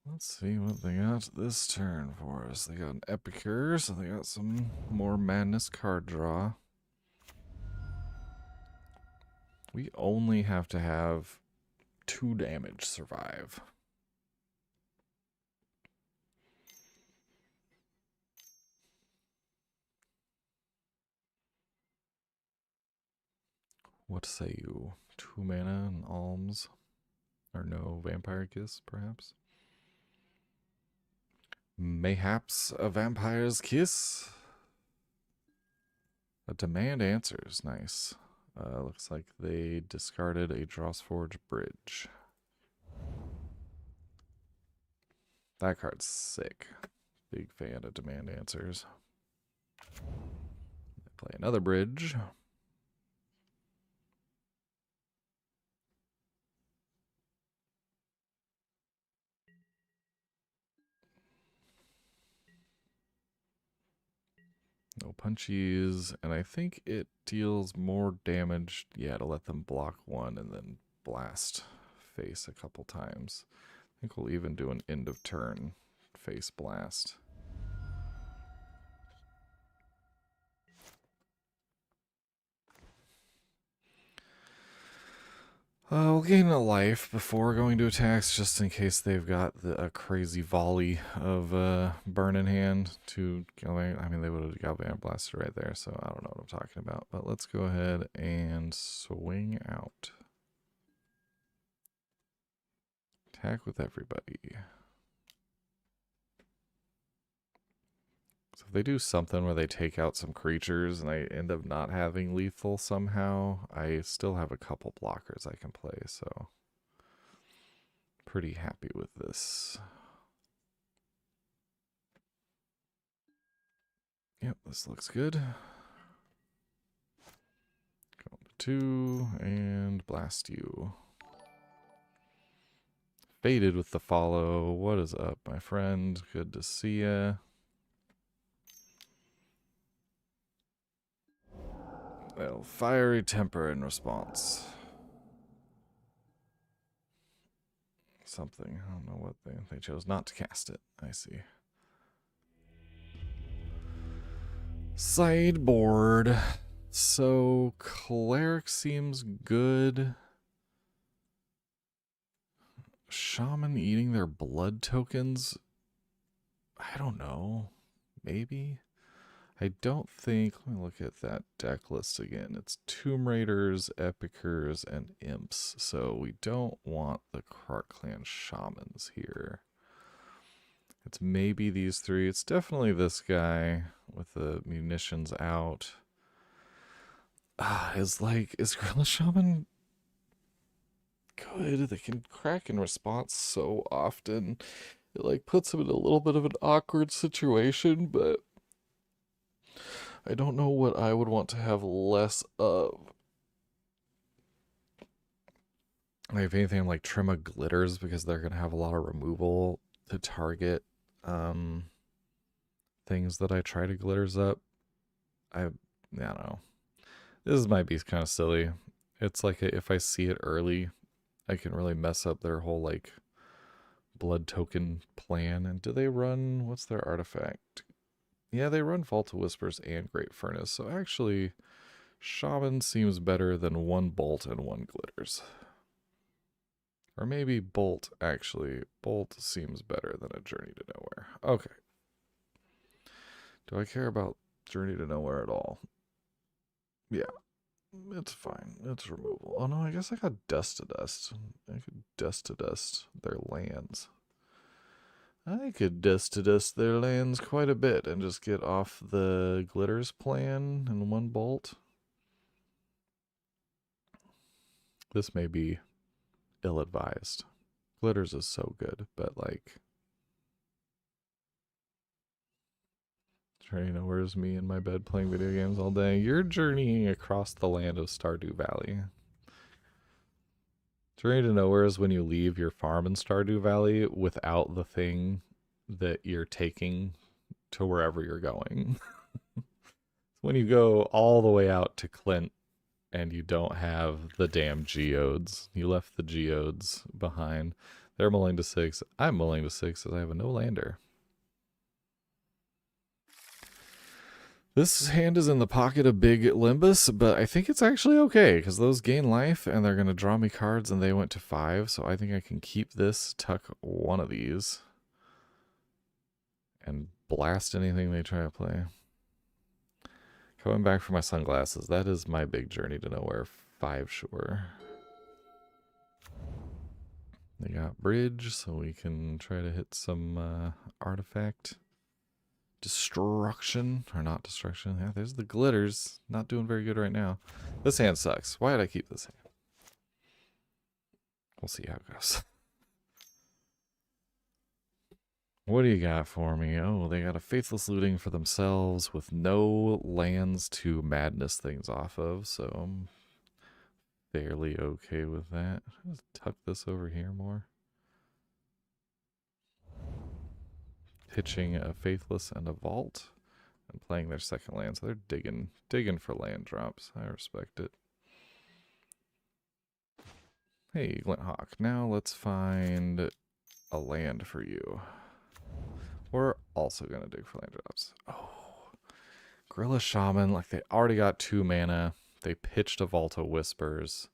Let's see what they got this turn for us. They got an Epicure, so they got some more madness card draw. We only have to have 2 damage survive. What say you? 2 mana and alms? Or no vampire kiss, perhaps? Mayhaps a vampire's kiss? A demand answers, nice. Looks like they discarded a Drossforge Bridge. That card's sick. Big fan of demand answers. They play another bridge. No punchies, and I think it deals more damage, yeah, to let them block 1 and then blast face a couple times. I think we'll even do an end of turn face blast. We'll gain a life before going to attacks, just in case they've got a crazy volley of burn in hand to Galvanic. I mean, they would have Galvanic blasted right there, so I don't know what I'm talking about. But let's go ahead and swing out. Attack with everybody. So if they do something where they take out some creatures and I end up not having lethal somehow, I still have a couple blockers I can play, so pretty happy with this. Yep, this looks good. Go to 2 and blast you. Faded with the follow. What is up, my friend? Good to see ya. Well, fiery temper in response. Something. I don't know what they chose not to cast it. I see. Sideboard. So, Cleric seems good. Shaman eating their blood tokens? I don't know. Maybe? I don't think... Let me look at that deck list again. It's Tomb Raiders, Epicures, and Imps. So we don't want the Krark Clan Shamans here. It's maybe these 3. It's definitely this guy with the munitions out. Is Gorilla Shaman good? They can crack in response so often. It puts him in a little bit of an awkward situation, but I don't know what I would want to have less of. If anything, I'm like Trim of Glitters because they're gonna have a lot of removal to target things that I try to glitters up. I don't know. This might be kind of silly. It's like if I see it early, I can really mess up their whole like blood token plan. And do they run, what's their artifact? Yeah, they run Vault of Whispers and Great Furnace. So actually, Shaman seems better than one Bolt and one Glitters. Or maybe Bolt, actually. Bolt seems better than a Journey to Nowhere. Okay. Do I care about Journey to Nowhere at all? Yeah. It's fine. It's removal. Oh no, I guess I got Dust to Dust. I could Dust to Dust their lands. I could Dust to Dust their lands quite a bit and just get off the Glitters plan in one Bolt. This may be ill-advised. Glitters is so good, but like... Journey Nowhere is me in my bed playing video games all day. You're journeying across the land of Stardew Valley. Journey to Nowhere is when you leave your farm in Stardew Valley without the thing that you're taking to wherever you're going. When you go all the way out to Clint and you don't have the damn geodes. You left the geodes behind. They're mulling to 6. I'm mulling to 6 as I have a no-lander. This hand is in the pocket of big Limbus, but I think it's actually okay, because those gain life, and they're going to draw me cards, and they went to 5, so I think I can keep this, tuck one of these, and blast anything they try to play. Coming back for my sunglasses, that is my big Journey to Nowhere 5 sure. They got Bridge, so we can try to hit some artifact. Destruction, or not destruction. Yeah, there's the Glitters. Not doing very good right now. This hand sucks. Why did I keep this hand? We'll see how it goes. What do you got for me? Oh, they got a Faithless Looting for themselves with no lands to madness things off of, so I'm fairly okay with that. Let's tuck this over here more. Pitching a Faithless and a Vault and playing their second land, so they're digging for land drops. I respect it. Hey, Glinthawk, now let's find a land for you. We're also gonna dig for land drops. Oh, Gorilla Shaman, like they already got 2 mana. They pitched a Vault of Whispers.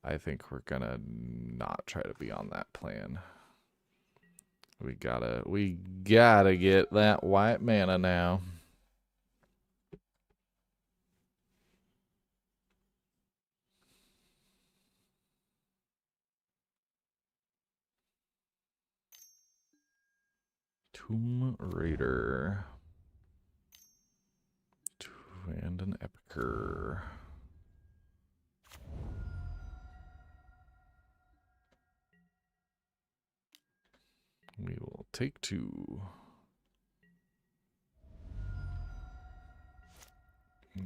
I think we're gonna not try to be on that plan. We gotta get that white mana now. Tomb Raider. And an Epicer. We will take 2.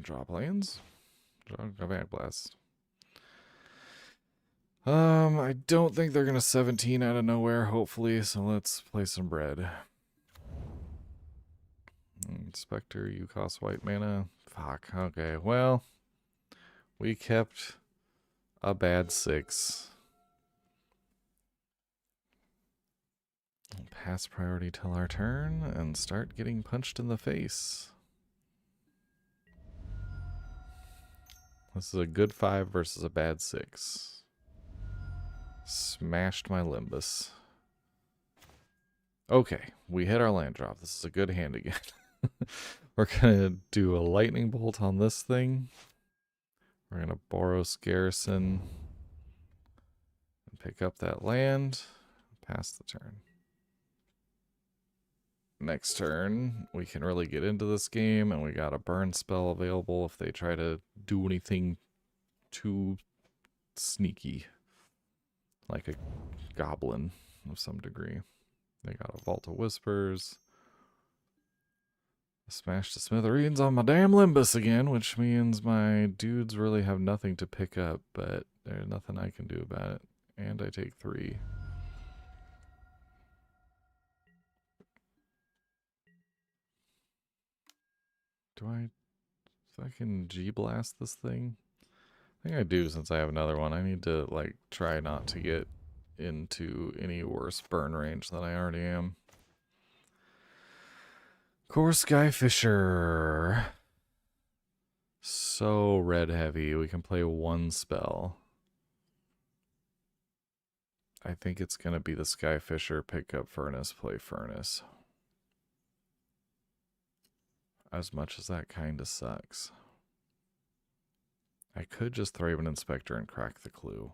Drop lands. Draw back blast. I don't think they're gonna 17 out of nowhere, hopefully, so let's play some bread. Spectre, you cost white mana. Fuck, okay, well, we kept a bad 6. Pass priority till our turn and start getting punched in the face. This is a good 5 versus a bad 6. Smashed my Limbus. Okay, we hit our land drop. This is a good hand again. We're gonna do a lightning bolt on this thing. We're gonna Boros Garrison and pick up that land. Pass the turn. Next turn, we can really get into this game, and we got a burn spell available if they try to do anything too sneaky, like a goblin of some degree. They got a Vault of Whispers. Smash the smithereens on my damn Limbus again, which means my dudes really have nothing to pick up, but there's nothing I can do about it. And I take 3. Do I fucking G-blast this thing? I think I do since I have another one. I need to, like, try not to get into any worse burn range than I already am. Core Skyfisher. So red heavy. We can play one spell. I think it's going to be the Skyfisher, pick up Furnace, play Furnace. As much as that kind of sucks. I could just Thraben Inspector and crack the clue.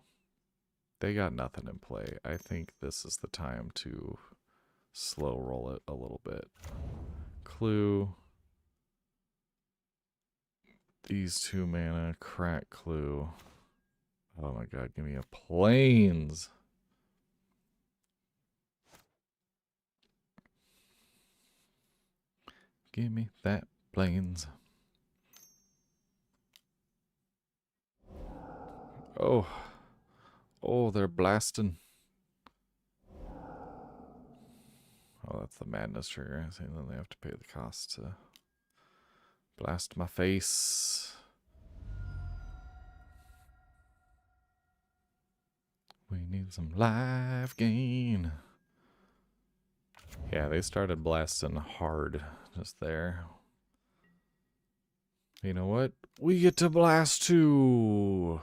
They got nothing in play. I think this is the time to slow roll it a little bit. Clue. These 2 mana, crack clue. Oh my god, give me a plains. Give me that plains. Oh. Oh, they're blasting. Oh, that's the madness trigger. So then they have to pay the cost to blast my face. We need some life gain. Yeah, they started blasting hard just there. You know what? We get to blast too.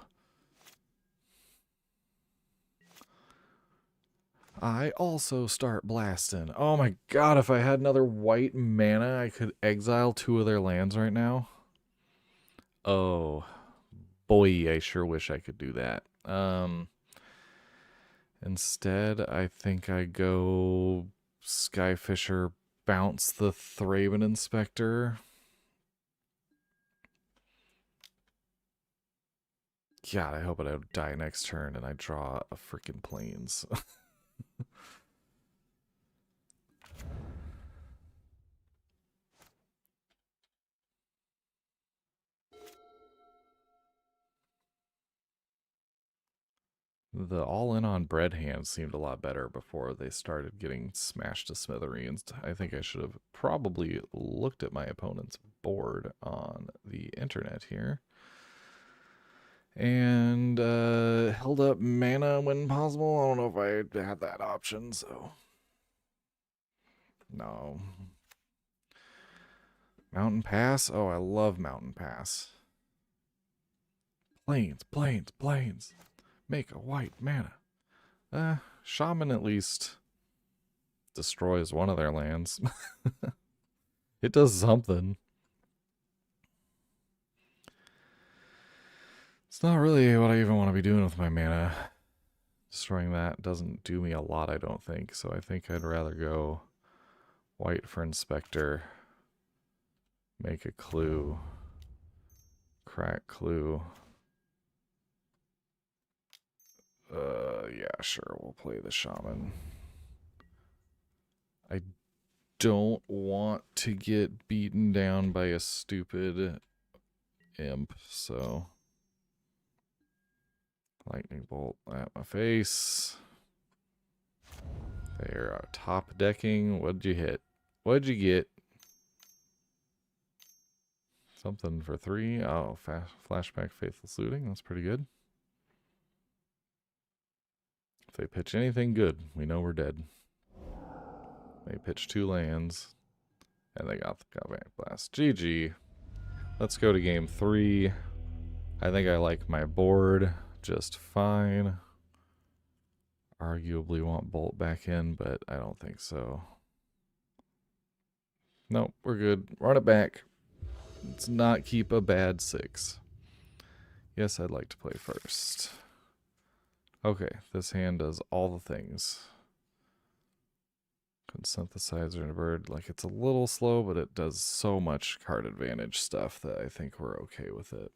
I also start blasting. Oh my god, if I had another white mana, I could exile 2 of their lands right now. Oh, boy, I sure wish I could do that. Instead, I think I go Skyfisher, bounce the Thraben Inspector. God, I hope I don't die next turn and I draw a freaking plains. The all-in on bread hands seemed a lot better before they started getting smashed to smithereens. I think I should have probably looked at my opponent's board on the internet here. And held up mana when possible. I don't know if I had that option, so... No. Mountain Pass? Oh, I love Mountain Pass. Plains, plains, plains. Make a white mana. Shaman at least destroys one of their lands. It does something. It's not really what I even want to be doing with my mana. Destroying that doesn't do me a lot, I don't think. So I think I'd rather go white for Inspector. Make a clue. Crack clue. Yeah, sure, we'll play the Shaman. I don't want to get beaten down by a stupid imp, so... Lightning bolt at my face. They're top decking. What'd you hit? What'd you get? Something for 3. Oh, flashback Faithful Suiting. That's pretty good. If they pitch anything good, we know we're dead. They pitch 2 lands, and they got the Galvanic Blast. GG. Let's go to game 3. I think I like my board just fine. Arguably want Bolt back in, but I don't think so. Nope, we're good. Run it back. Let's not keep a bad 6. Yes, I'd like to play first. Okay, this hand does all the things. Can Synthesizer and a bird. Like, it's a little slow, but it does so much card advantage stuff that I think we're okay with it.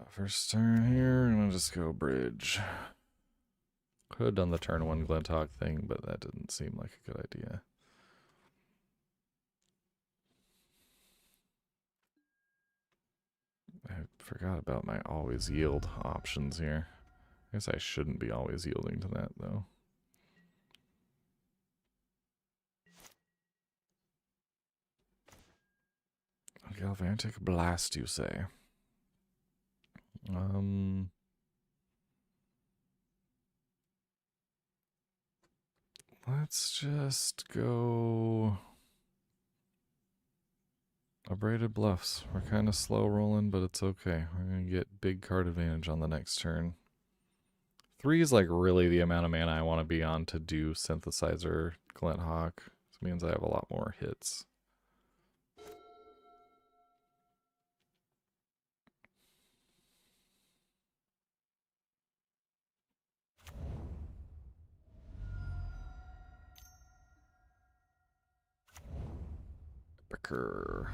First turn here, I'm gonna just go bridge. Could have done the turn 1 Glinthawk thing, but that didn't seem like a good idea. I forgot about my always yield options here. I guess I shouldn't be always yielding to that, though. Galvanic Blast, you say? Let's just go Abraded Bluffs. We're kind of slow rolling, but it's okay. We're going to get big card advantage on the next turn. 3 is like really the amount of mana I want to be on to do Synthesizer Glint Hawk. This means I have a lot more hits. Bicker.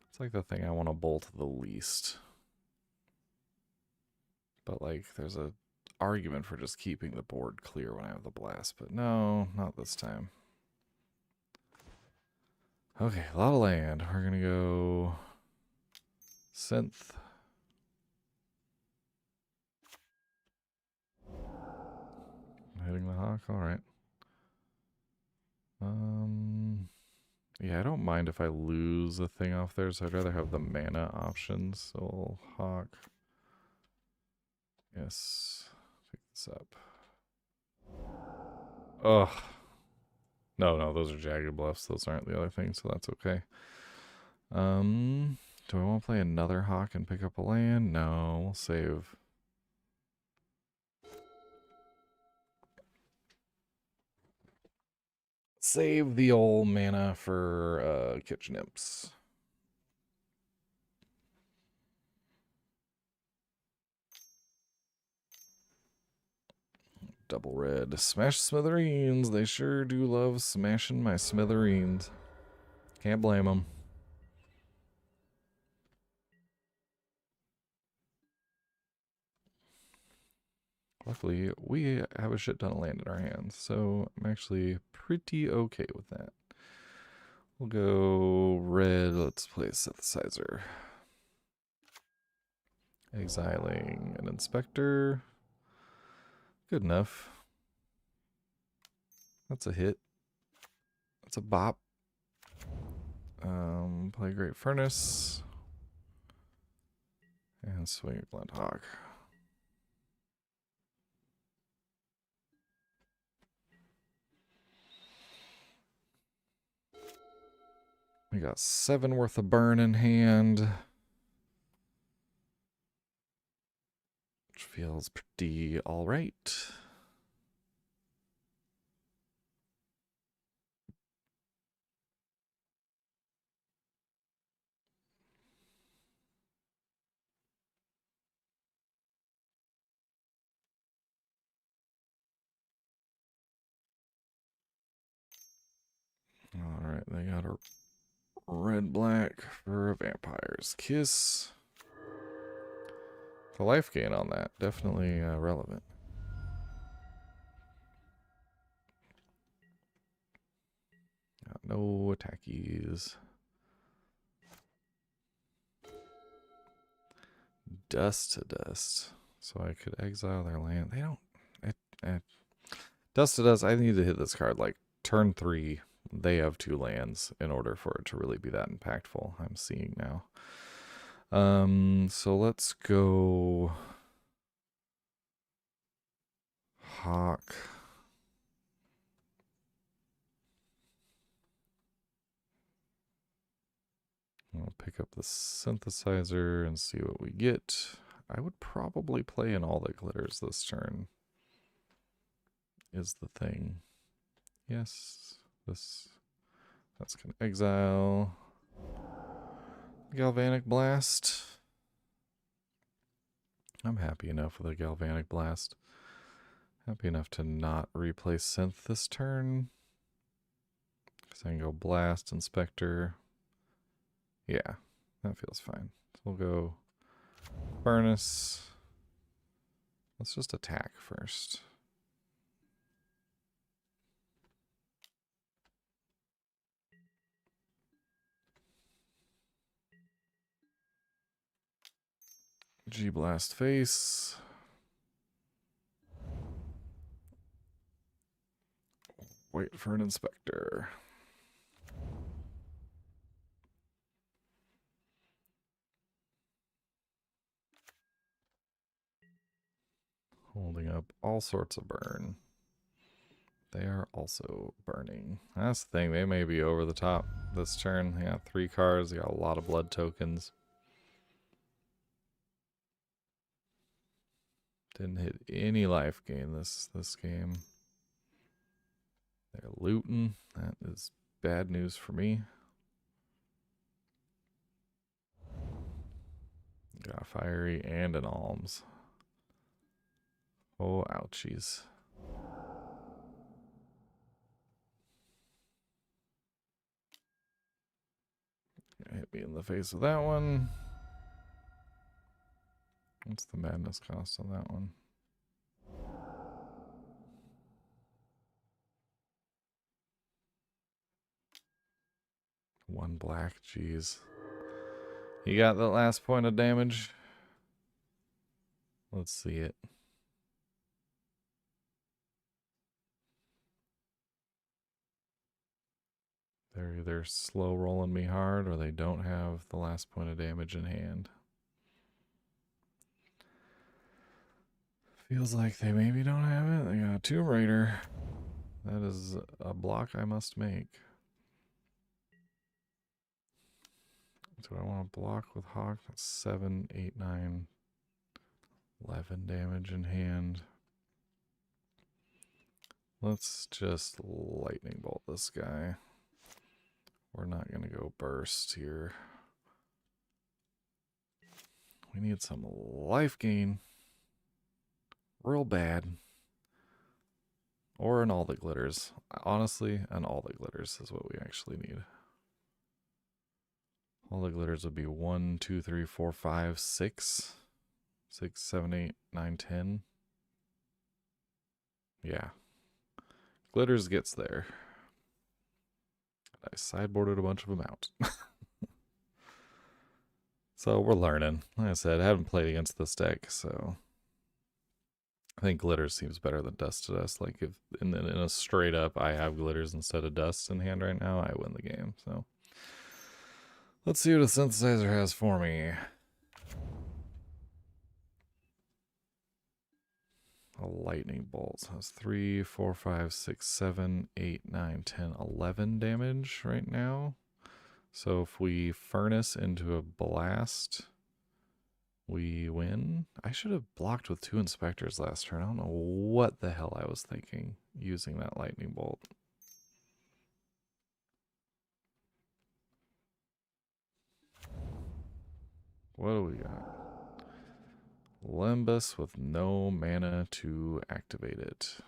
It's like the thing I want to bolt the least. But like there's a argument for just keeping the board clear when I have the blast, but no, not this time. Okay, a lot of land. We're gonna go synth. Hitting the hawk, alright. Yeah, I don't mind if I lose a thing off there, so I'd rather have the mana options. So hawk. Yes. Pick this up. Ugh. No, those are jagged bluffs. Those aren't the other things, so that's okay. Do I want to play another hawk and pick up a land? No, we'll save. Save the old mana for Kitchen Imps. Double red. Smash smithereens. They sure do love smashing my smithereens. Can't blame them. Luckily, we have a shit ton of land in our hands, so I'm actually pretty okay with that. We'll go red. Let's play a Synthesizer. Exiling an Inspector. Good enough. That's a hit. That's a bop. Play Great Furnace. And swing a Glint Hawk. We got 7 worth of burn in hand. Which feels pretty alright. Alright, they got a red-black for a Vampire's Kiss. The life gain on that, definitely relevant. Got no attackies. Dust to dust. So I could exile their land. They don't... Dust to dust, I need to hit this card like turn 3. They have 2 lands in order for it to really be that impactful. I'm seeing now. So let's go Hawk. I'll pick up the Synthesizer and see what we get. I would probably play in all that glitters this turn. Is the thing. Yes. That's gonna exile. Galvanic Blast. I'm happy enough with a Galvanic Blast. Happy enough to not replace Synth this turn. Because I can go Blast, Inspector. Yeah, that feels fine. So we'll go Furnace. Let's just attack first. G-Blast face. Wait for an Inspector. Holding up all sorts of burn. They are also burning. That's the thing. They may be over the top this turn. They got 3 cards. They got a lot of blood tokens. Didn't hit any life gain this game. They're looting. That is bad news for me. Got a fiery and an alms. Oh, ouchies. Hit me in the face with that one. What's the madness cost on that one? One black, jeez. You got that last point of damage? Let's see it. They're either slow rolling me hard or they don't have the last point of damage in hand. Feels like they maybe don't have it. They got a Tomb Raider. That is a block I must make. Do I want to block with Hawk? That's 7, 8, 9, 11 damage in hand. Let's just lightning bolt this guy. We're not going to go burst here. We need some life gain. Real bad. Or an all that glitters. Honestly, an all that glitters is what we actually need. All the glitters would be 1, 2, 3, 4, 5, 6. 6, 7, 8, 9, 10. Yeah. Glitters gets there. I sideboarded a bunch of them out. So we're learning. Like I said, I haven't played against this deck, so I think glitters seems better than dust to dust. Like if in a straight up I have glitters instead of dust in hand right now, I win the game. So let's see what a synthesizer has for me. A lightning bolt. So that's 3, 4, 5, 6, 7, 8, 9, 10, 11 damage right now. So if we furnace into a blast, we win. I should have blocked with 2 inspectors last turn. I don't know what the hell I was thinking using that lightning bolt. What do we got? Limbus with no mana to activate it.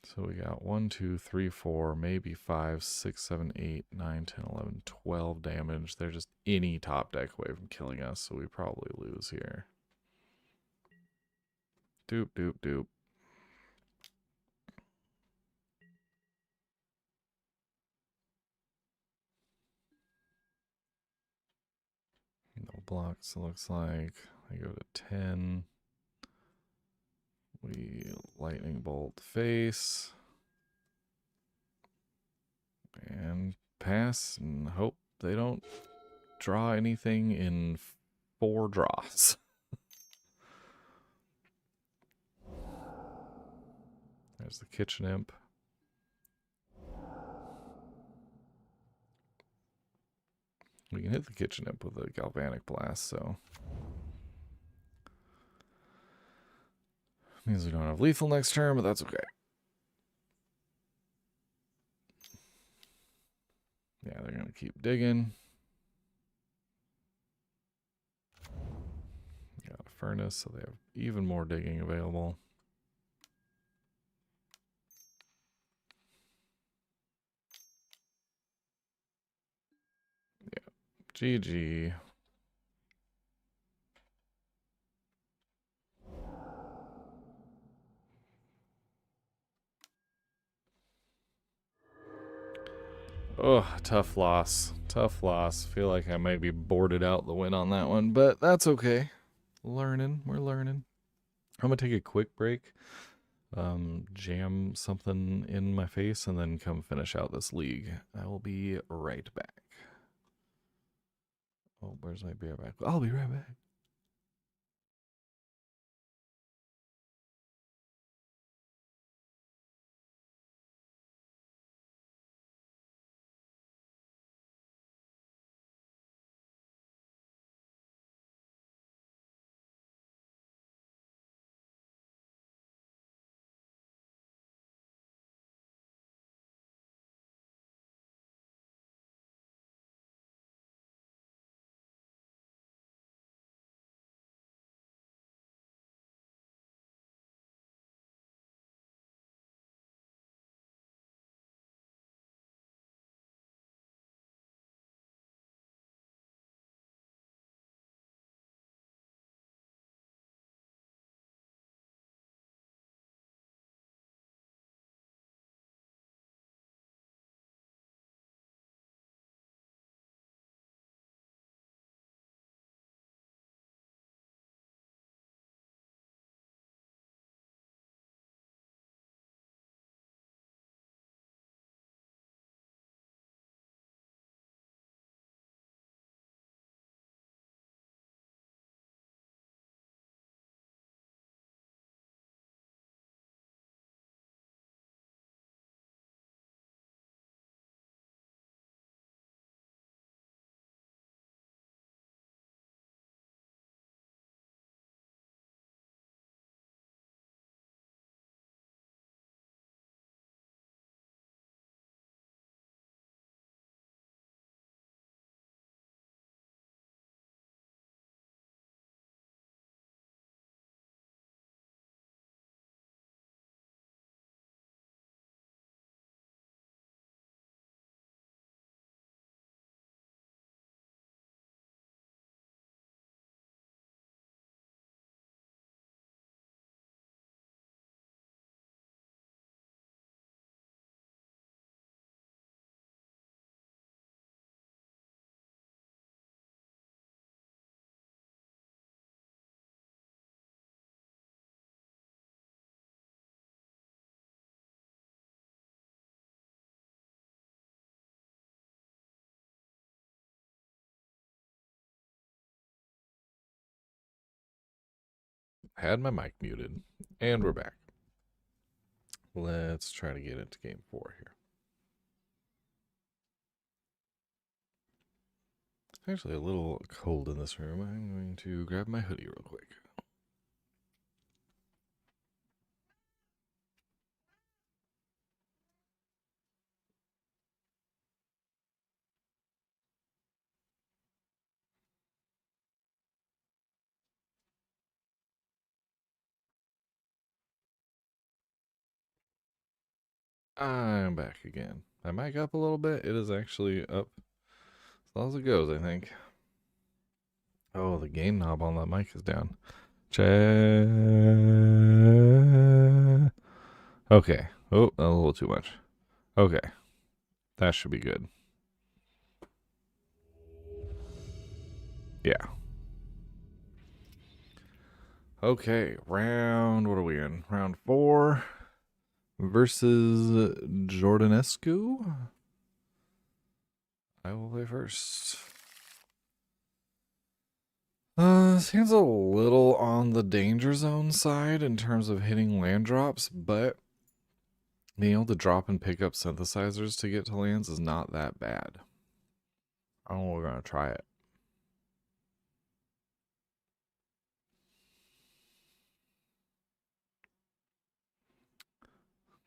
So we got 1, 2, 3, 4, maybe 5, 6, 7, 8, 9, 10, 11, 12 damage. They're just any top deck away from killing us, so we probably lose here. Doop, doop, doop. No blocks, it looks like. I go to 10. We lightning bolt face. And pass and hope they don't draw anything in 4 draws. There's the kitchen imp. We can hit the kitchen imp with a galvanic blast, so means we don't have lethal next turn, but that's okay. Yeah, they're gonna keep digging. Got a furnace, so they have even more digging available. Yeah, GG. Oh, tough loss. Tough loss. Feel like I might be boarded out the win on that one, but that's okay. Learning. We're learning. I'm going to take a quick break, jam something in my face, and then come finish out this league. I will be right back. Oh, where's my beer back? I'll be right back. Had my mic muted. And we're back. Let's try to get into game 4 here. It's actually a little cold in this room. I'm going to grab my hoodie real quick. I'm back again. My mic up a little bit. It is actually up as long as it goes, I think. Oh, the gain knob on that mic is down. Okay. Oh, a little too much. Okay. That should be good. Yeah. Okay. Round, what are we in? Round 4 versus Jordanescu. I will play first. Seems a little on the danger zone side in terms of hitting land drops, but being able to drop and pick up synthesizers to get to lands is not that bad. Oh, we're gonna try it.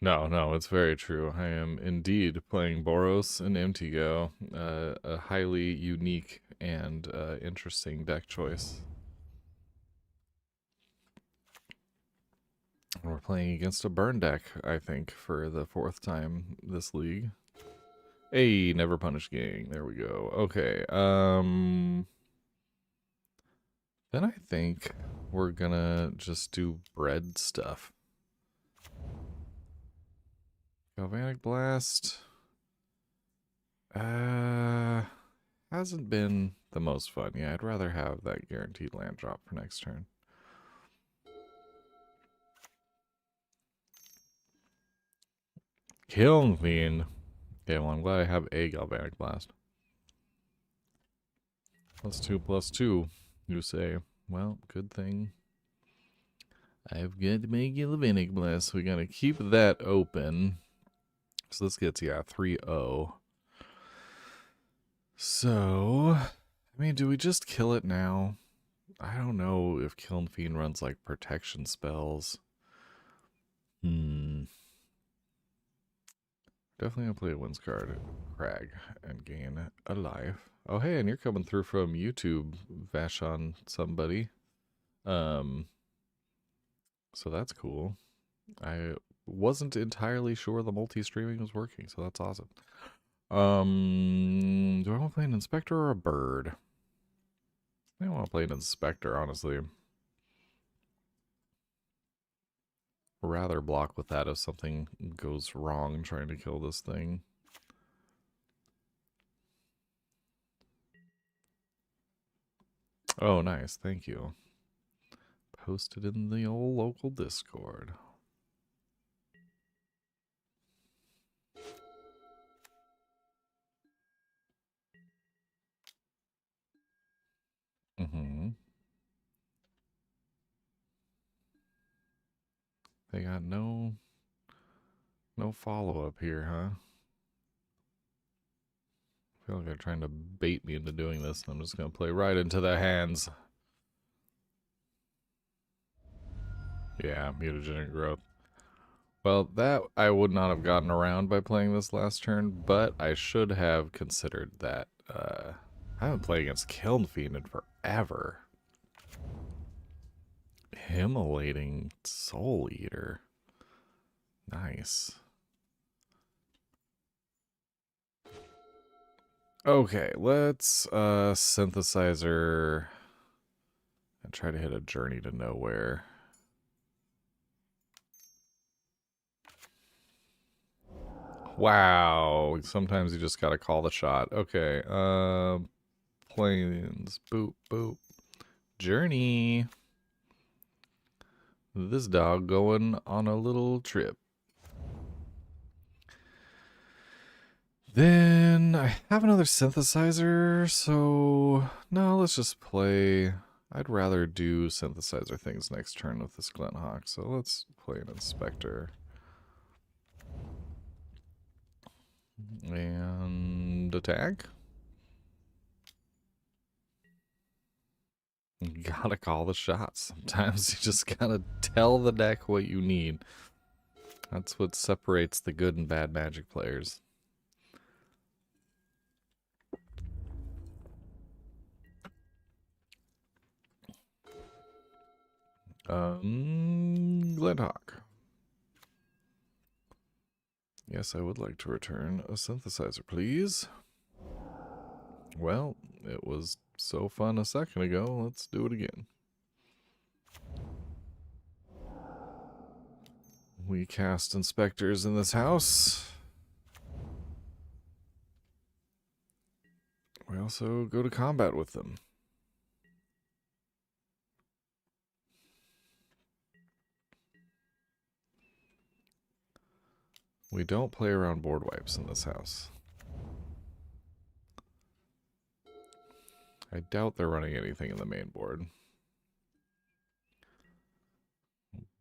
No, it's very true. I am indeed playing Boros and MTGO, a highly unique and interesting deck choice. We're playing against a burn deck, I think, for the 4th time this league. Hey, never punish gang. There we go. Okay. Then I think we're gonna just do bread stuff. Galvanic Blast. Hasn't been the most fun. Yeah, I'd rather have that guaranteed land drop for next turn. Kiln Fiend. Okay, well, I'm glad I have a Galvanic Blast. +2/+2, you say. Well, good thing I've got to make Galvanic Blast, so we gotta keep that open. So this gets, yeah, 3-0. So, I mean, do we just kill it now? I don't know if Kiln Fiend runs like protection spells. Definitely gonna play a Winds card, Crag, and gain a life. Oh, hey, and you're coming through from YouTube, Vashon somebody. So that's cool. I wasn't entirely sure the multi-streaming was working, so that's awesome. Do I want to play an Inspector or a Bird? I don't want to play an Inspector, honestly. Rather block with that if something goes wrong trying to kill this thing. Oh, nice. Thank you. Posted in the old local Discord. They got no follow-up here, huh? I feel like they're trying to bait me into doing this, and I'm just going to play right into their hands. Yeah, mutagenic growth. Well, that I would not have gotten around by playing this last turn, but I should have considered that. I haven't played against Kiln Fiend in forever. Immolating Soul Eater. Nice. Okay, let's Synthesizer and try to hit a Journey to Nowhere. Wow, sometimes you just gotta call the shot. Okay, planes, boop, boop. Journey. This dog going on a little trip. Then I have another synthesizer, so no, let's just play. I'd rather do synthesizer things next turn with this Glenthawk, so let's play an Inspector. And attack. You gotta call the shots. Sometimes you just gotta tell the deck what you need. That's what separates the good and bad Magic players. Glenthawk. Yes, I would like to return a synthesizer, please. Well, it was so fun a second ago. Let's do it again. We cast inspectors in this house. We also go to combat with them. We don't play around board wipes in this house. I doubt they're running anything in the main board.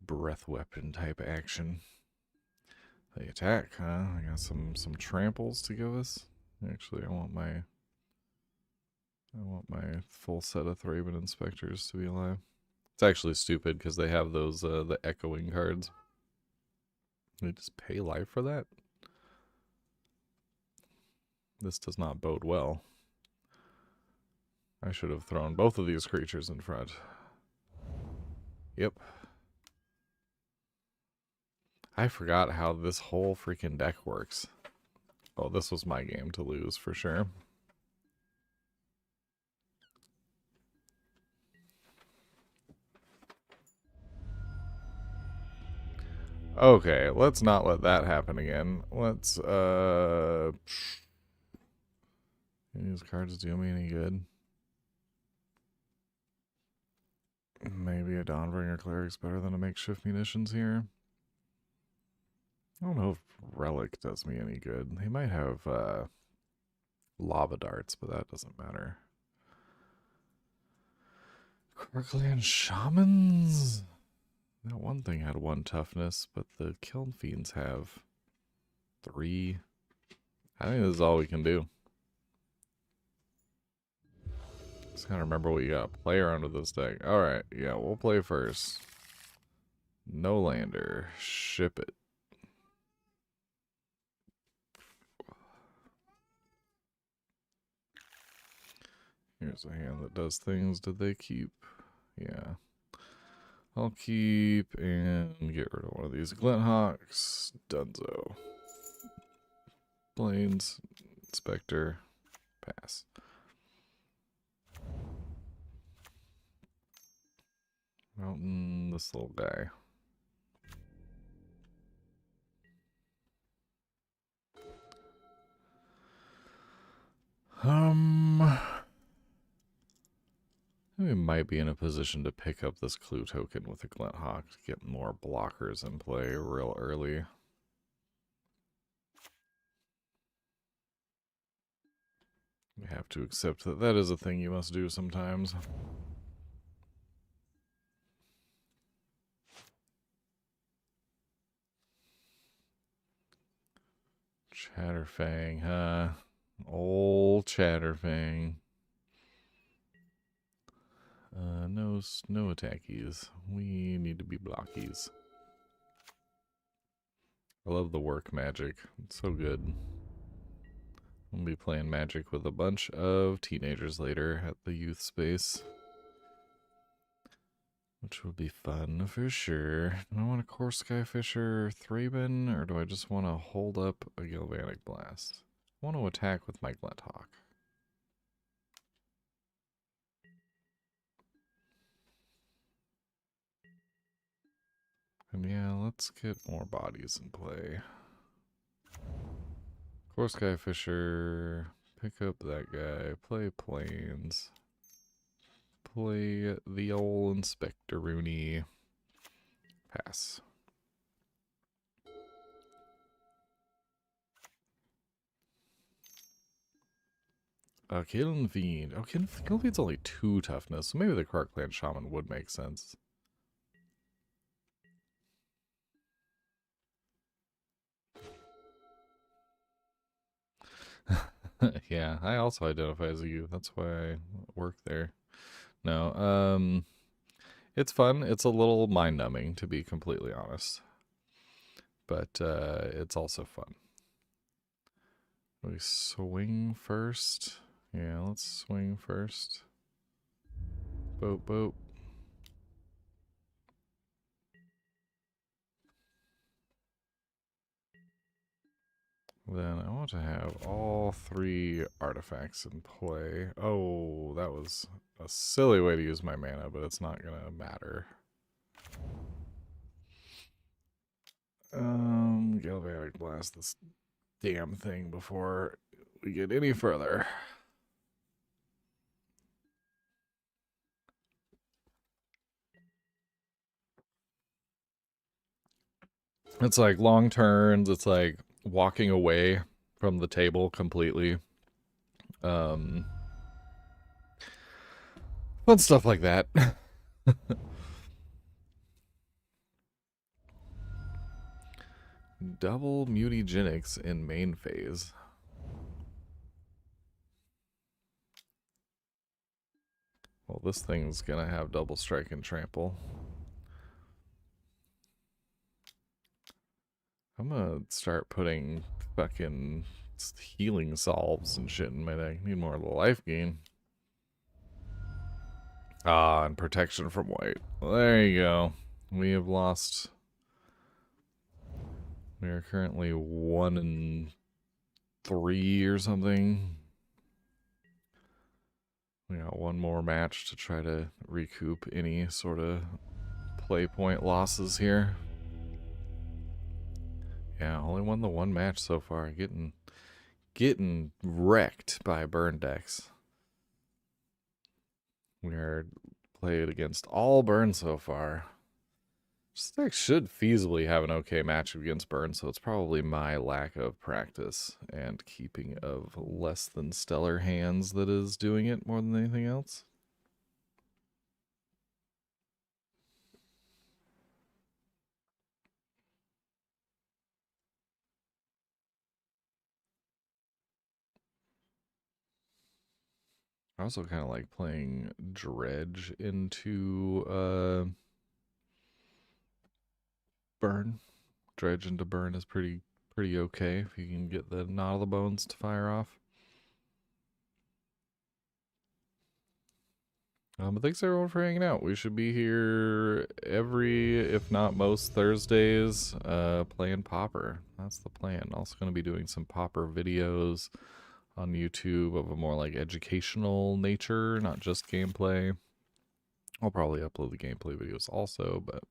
Breath weapon type action. They attack, huh? I got some tramples to give us. Actually, I want my full set of Thraben Inspectors to be alive. It's actually stupid because they have those the echoing cards. They just pay life for that. This does not bode well. I should have thrown both of these creatures in front. Yep. I forgot how this whole freaking deck works. Oh, this was my game to lose for sure. Okay, let's not let that happen again. Let's, these cards do me any good? Maybe a Dawnbringer Cleric's better than a Makeshift Munitions here. I don't know if Relic does me any good. He might have Lava Darts, but that doesn't matter. Krark-Clan Shamans? That one thing had 1 toughness, but the Kiln Fiends have 3. I think this is all we can do. Just gotta remember what you gotta play around with this deck. Alright, yeah, we'll play first. No lander. Ship it. Here's a hand that does things. Did they keep? Yeah. I'll keep and get rid of one of these Glenthawks. Dunzo. Plains. Inspector. Pass. Mountain. This little guy. We might be in a position to pick up this clue token with a Glenthawk to get more blockers in play real early. You have to accept that that is a thing you must do sometimes. Chatterfang, huh? Old Chatterfang. No attackies. We need to be blockies. I love the work magic. It's so good. We'll be playing Magic with a bunch of teenagers later at the youth space. Which will be fun for sure. Do I want a Core Skyfisher Thraben, or do I just want to hold up a Galvanic Blast? I want to attack with my Glenthawk. And yeah, let's get more bodies in play. Core Skyfisher, pick up that guy, play Plains, play the old Inspector Rooney, pass. Killing Fiend. Oh, Killing Fiend's only 2 toughness, so maybe the Krark Clan Shaman would make sense. Yeah, I also identify as a youth. That's why I work there. No, it's fun. It's a little mind-numbing, to be completely honest. But it's also fun. We swing first. Yeah, let's swing first. Boat, boat. Then I want to have all 3 artifacts in play. Oh, that was a silly way to use my mana, but it's not going to matter. Galvanic Blast this damn thing before we get any further. It's like long turns. It's like walking away from the table completely. Fun stuff like that. Double mutagenics in main phase. Well, this thing's gonna have double strike and trample. I'm gonna start putting fucking healing salves and shit in my deck. Need more of the life gain. Ah, and protection from white. Well, there you go. We have lost. We are currently 1 and 3 or something. We got 1 more match to try to recoup any sort of play point losses here. Yeah, only won the 1 match so far. Getting wrecked by burn decks. We are played against all burn so far. This deck should feasibly have an okay matchup against burn, so it's probably my lack of practice and keeping of less than stellar hands that is doing it more than anything else. I also kind of like playing Dredge into burn. Dredge into burn is pretty okay if you can get the Knot of the Bones to fire off. But thanks everyone for hanging out. We should be here every, if not most, Thursdays playing Pauper. That's the plan. Also going to be doing some Pauper videos on YouTube of a more like educational nature, not just gameplay. I'll probably upload the gameplay videos also, but...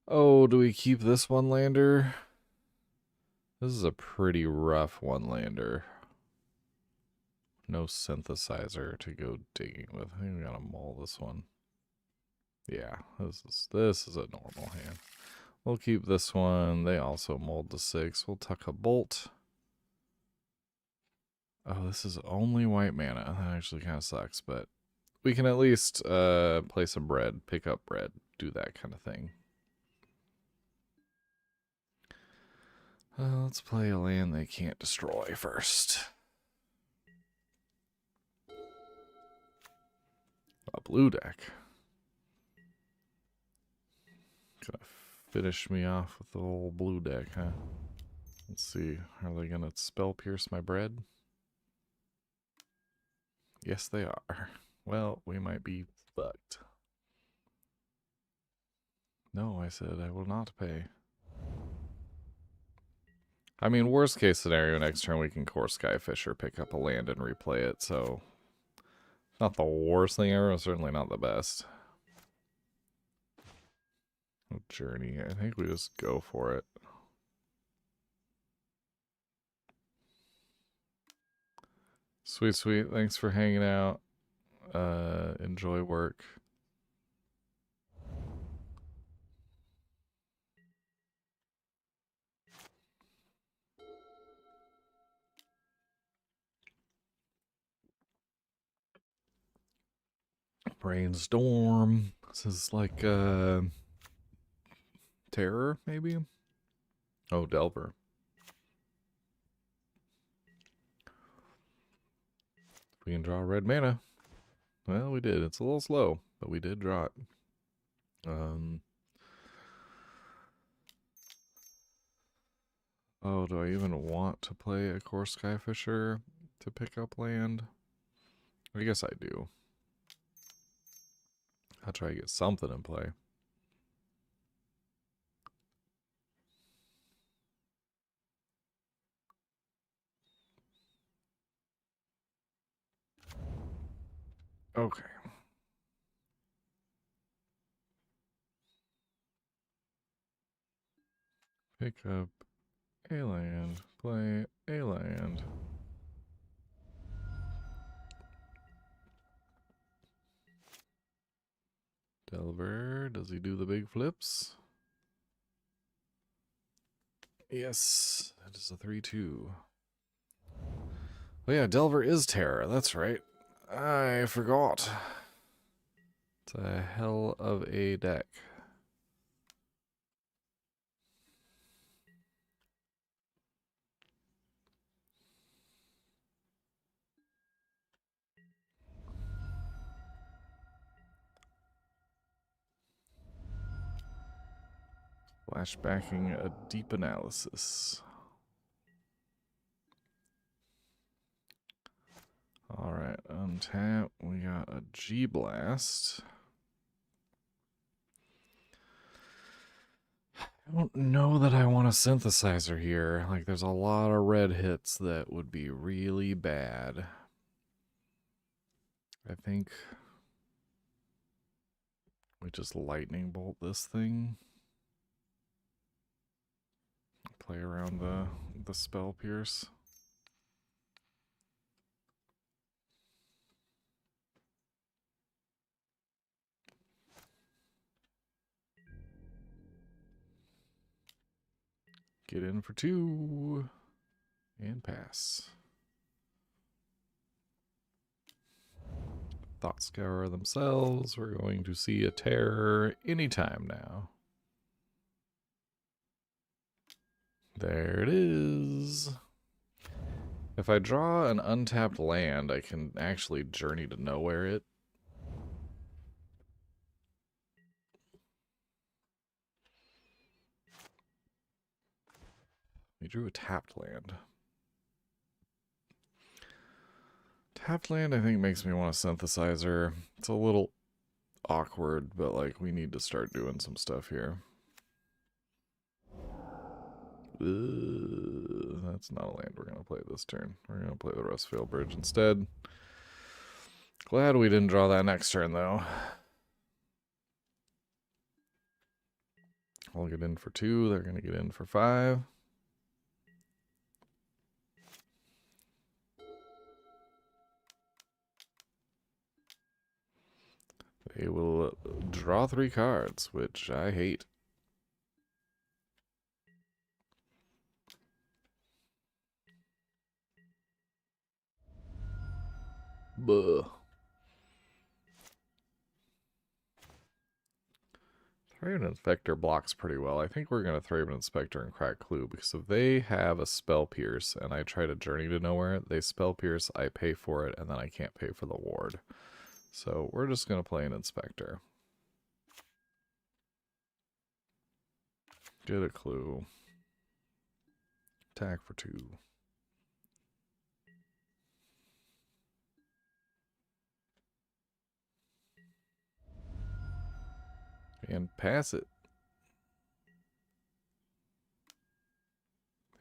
Oh, do we keep this one lander? This is a pretty rough one lander. No synthesizer to go digging with. I think we gotta mull this one. Yeah, this is a normal hand. We'll keep this one. They also mulled to 6. We'll tuck a bolt. Oh, this is only white mana. That actually kind of sucks, but we can at least play some bread, pick up bread, do that kind of thing. Let's play a land they can't destroy first. A blue deck. Gonna finish me off with the whole blue deck, huh? Let's see. Are they gonna spell pierce my bread? Yes, they are. Well, we might be fucked. No, I said I will not pay. I mean, worst case scenario, next turn we can core Skyfish or pick up a land and replay it, so... Not the worst thing ever, certainly not the best. Oh, Journey, I think we just go for it. Sweet, sweet, thanks for hanging out. Enjoy work. Brainstorm. This is like Terror, maybe? Oh, Delver. We can draw red mana. Well, we did. It's a little slow, but we did draw it. Oh, do I even want to play a Core Skyfisher to pick up land? I guess I do. I'll try to get something in play. Okay. Pick up a land, play a land. Delver, does he do the big flips? Yes, that is a 3-2. Oh yeah, Delver is Terror, that's right. I forgot. It's a hell of a deck. Flashbacking a deep analysis. Alright, untap. We got a G-Blast. I don't know that I want a Synthesizer here. Like, there's a lot of red hits that would be really bad. I think we just lightning bolt this thing. Play around the spell pierce. Get in for 2 and pass. Thought Scour themselves. We're going to see a Terror anytime now. There it is. If I draw an untapped land, I can actually Journey to Nowhere it. We drew a tapped land. Tapped land, I think, makes me want a Synthesizer. It's a little awkward, but, like, we need to start doing some stuff here. That's not a land we're going to play this turn. We're going to play the Rustfield Bridge instead. Glad we didn't draw that next turn, though. I'll get in for 2. They're going to get in for 5. They will draw 3 cards, which I hate. Buh. Thraben Inspector blocks pretty well. I think we're going to Thraben Inspector and Crack Clue, because if they have a Spell Pierce and I try to Journey to Nowhere, they Spell Pierce, I pay for it, and then I can't pay for the ward. So we're just going to play an Inspector. Get a Clue. Attack for 2. And pass it.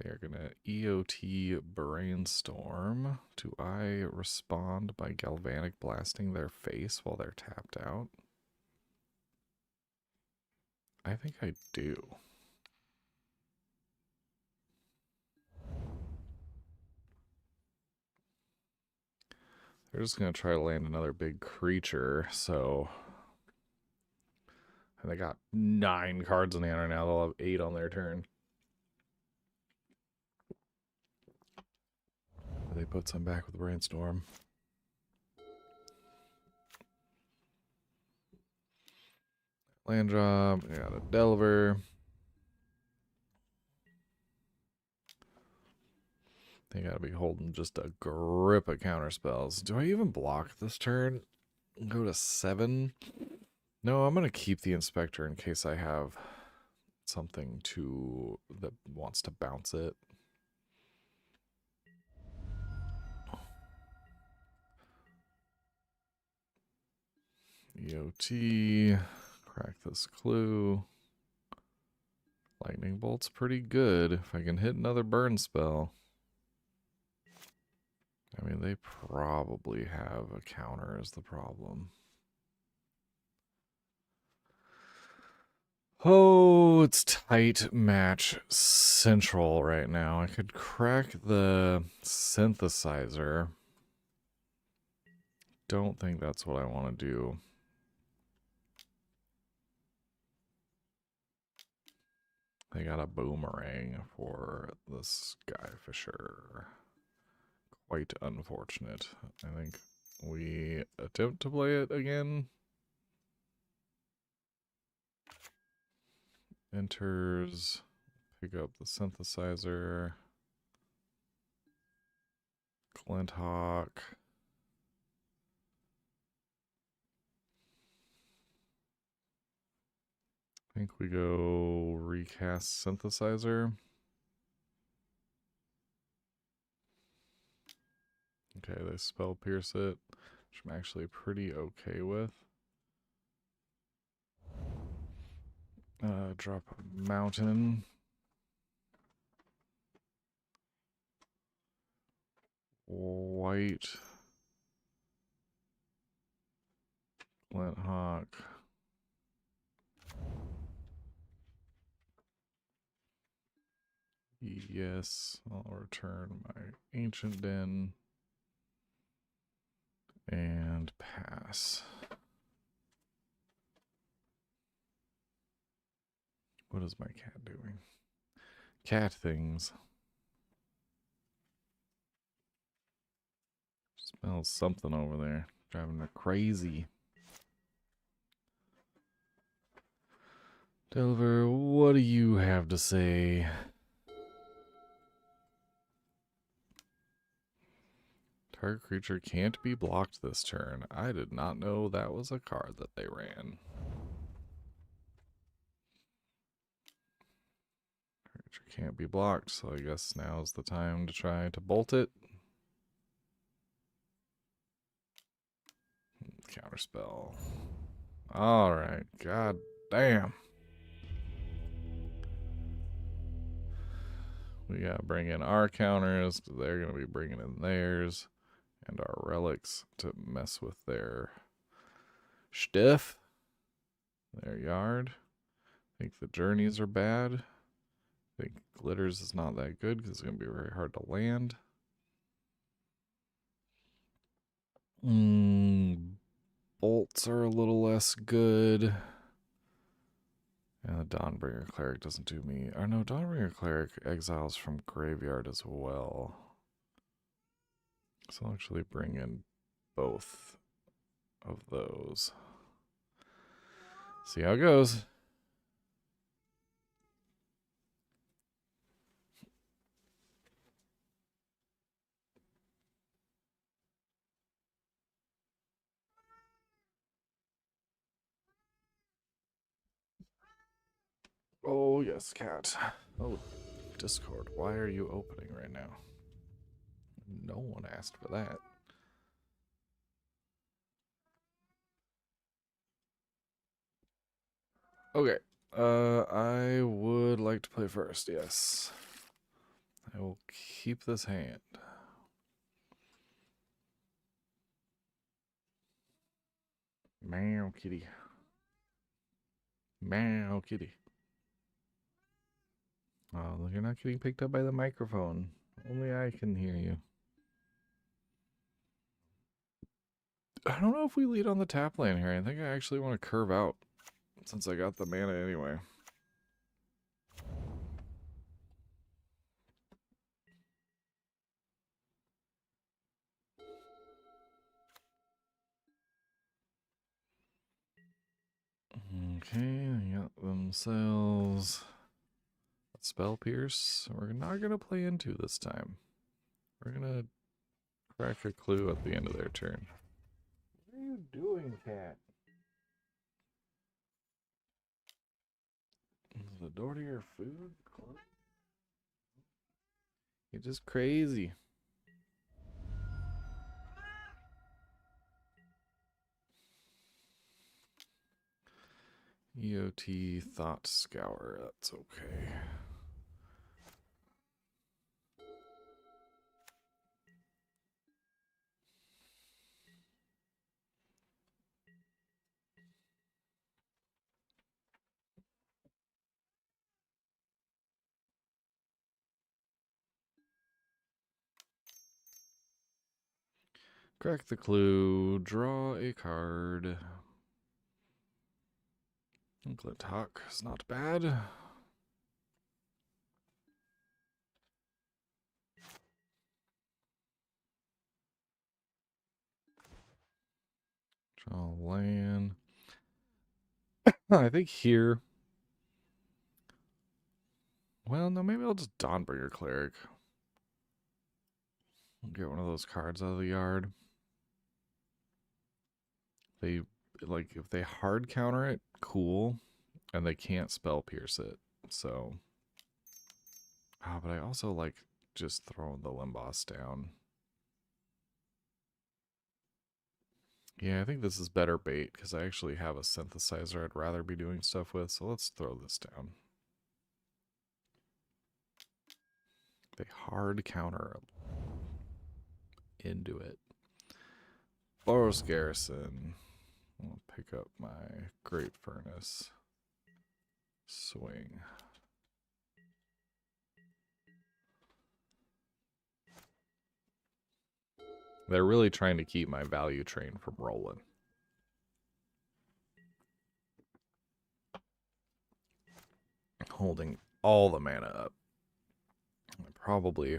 They are going to EOT Brainstorm. Do I respond by Galvanic Blasting their face while they're tapped out? I think I do. They're just going to try to land another big creature, so... And they got 9 cards in the hand right now. They'll have 8 on their turn. They put some back with Brainstorm. Land drop. I got a Delver. They gotta be holding just a grip of counter spells. Do I even block this turn? Go to 7? No, I'm gonna keep the Inspector in case I have something that wants to bounce it. EOT, crack this clue. Lightning Bolt's pretty good if I can hit another burn spell. I mean, they probably have a counter is the problem. Oh, it's tight match central right now. I could crack the Synthesizer. Don't think that's what I want to do. They got a boomerang for this guy for sure. Quite unfortunate. I think we attempt to play it again. Enters. Pick up the Synthesizer. Glint Hawk. I think we go recast Synthesizer. Okay, they spell pierce it, which I'm actually pretty okay with. Drop a mountain. White. Glint Hawk. Yes, I'll return my Ancient Den. And pass. What is my cat doing? Cat things. Smells something over there. Driving her crazy. Delver, what do you have to say? Target creature can't be blocked this turn. I did not know that was a card that they ran. Creature can't be blocked, so I guess now's the time to try to bolt it. Counterspell. Alright, god damn. We gotta bring in our counters, they're gonna be bringing in theirs. And our relics to mess with their stuff, their yard. I think the journeys are bad. I think glitters is not that good because it's going to be very hard to land. Bolts are a little less good. And the Dawnbringer Cleric doesn't do me. Or no, Dawnbringer Cleric exiles from graveyard as well. So I'll actually bring in both of those. See how it goes. Oh, yes, cat. Oh, Discord, why are you opening right now? No one asked for that. Okay. I would like to play first, yes. I will keep this hand. Meow, kitty. Meow, kitty. Oh, you're not getting picked up by the microphone. Only I can hear you. I don't know if we lead on the tap lane here. I think I actually want to curve out since I got the mana anyway. Okay, they got themselves a Spell Pierce. We're not going to play into this time. We're going to crack a clue at the end of their turn. What are you doing, cat? Is the door to your food closed? You're just crazy. EOT Thought Scour. That's okay. Crack the clue. Draw a card. Glint Hawk is not bad. Draw land. I think here. Well, no, maybe I'll just Dawnbringer Cleric. Get one of those cards out of the yard. They, like, if they hard counter it, cool. And they can't spell pierce it. So. But I also like just throwing the Limboss down. Yeah, I think this is better bait because I actually have a synthesizer I'd rather be doing stuff with. So let's throw this down. They hard counter into it. Boros Garrison. I'll pick up my Great Furnace. Swing. They're really trying to keep my value train from rolling. Holding all the mana up. I'm probably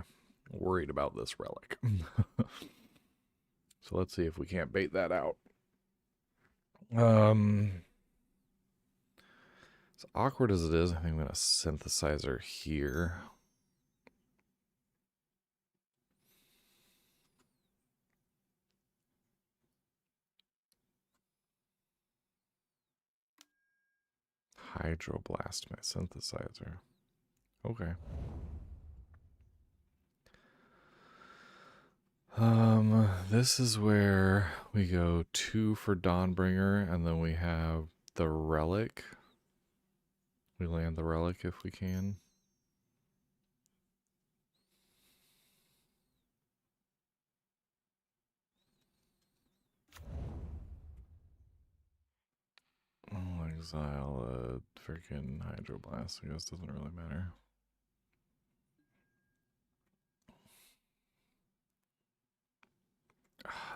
worried about this relic. So let's see if we can't bait that out. As awkward as it is, I think I'm going to Synthesizer here. Hydroblast my Synthesizer. Okay. This is where we go 2 for Dawnbringer, and then we have the Relic. We land the Relic if we can. I'll exile a freaking Hydroblast. I guess doesn't really matter.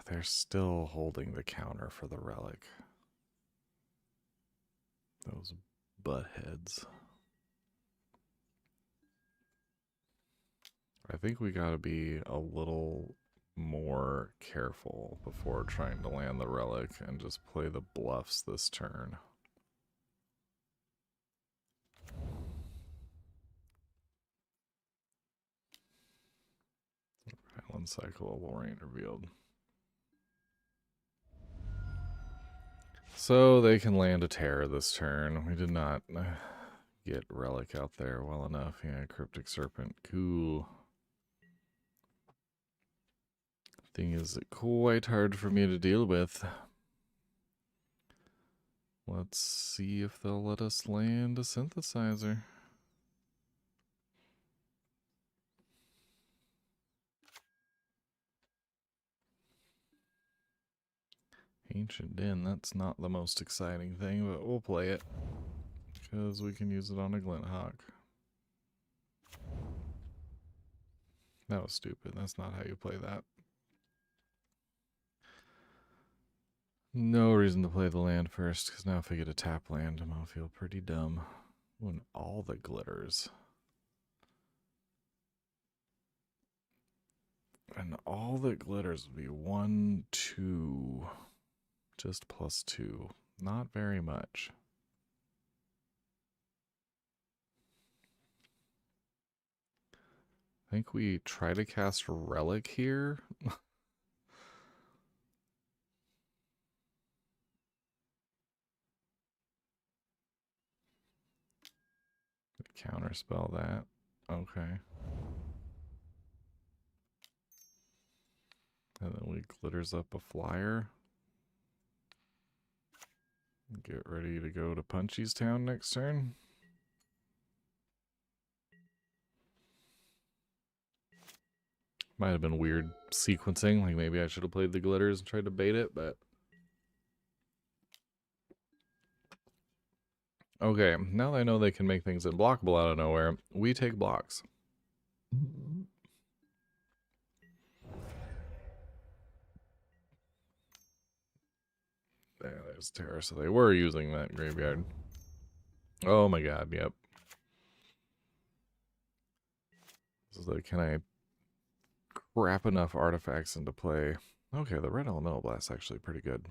They're still holding the counter for the Relic. Those buttheads. I think we gotta be a little more careful before trying to land the Relic and just play the bluffs this turn. Island Cycle of Lorraine revealed. So they can land a Terror this turn. We did not get Relic out there well enough. Yeah, Cryptic Serpent. Cool. Thing is quite hard for me to deal with. Let's see if they'll let us land a Synthesizer. Ancient Den, that's not the most exciting thing, but we'll play it. Because we can use it on a Glint Hawk. That was stupid. That's not how you play that. No reason to play the land first, because now if I get a tap land, I'm going to feel pretty dumb. When all the glitters. And all that glitters would be 1, 2. Just +2. Not very much. think we try to cast Relic here. Counterspell that. Okay. And then we glitters up a flyer. Get ready to go to Punchy's Town next turn. Might have been weird sequencing. Like maybe I should have played the glitters and tried to bait it, but... Okay, now that I know they can make things unblockable out of nowhere, we take blocks. There's Terror, so they were using that graveyard. Oh my god, yep. So like, can I crap enough artifacts into play? Okay, the red elemental blast's actually pretty good.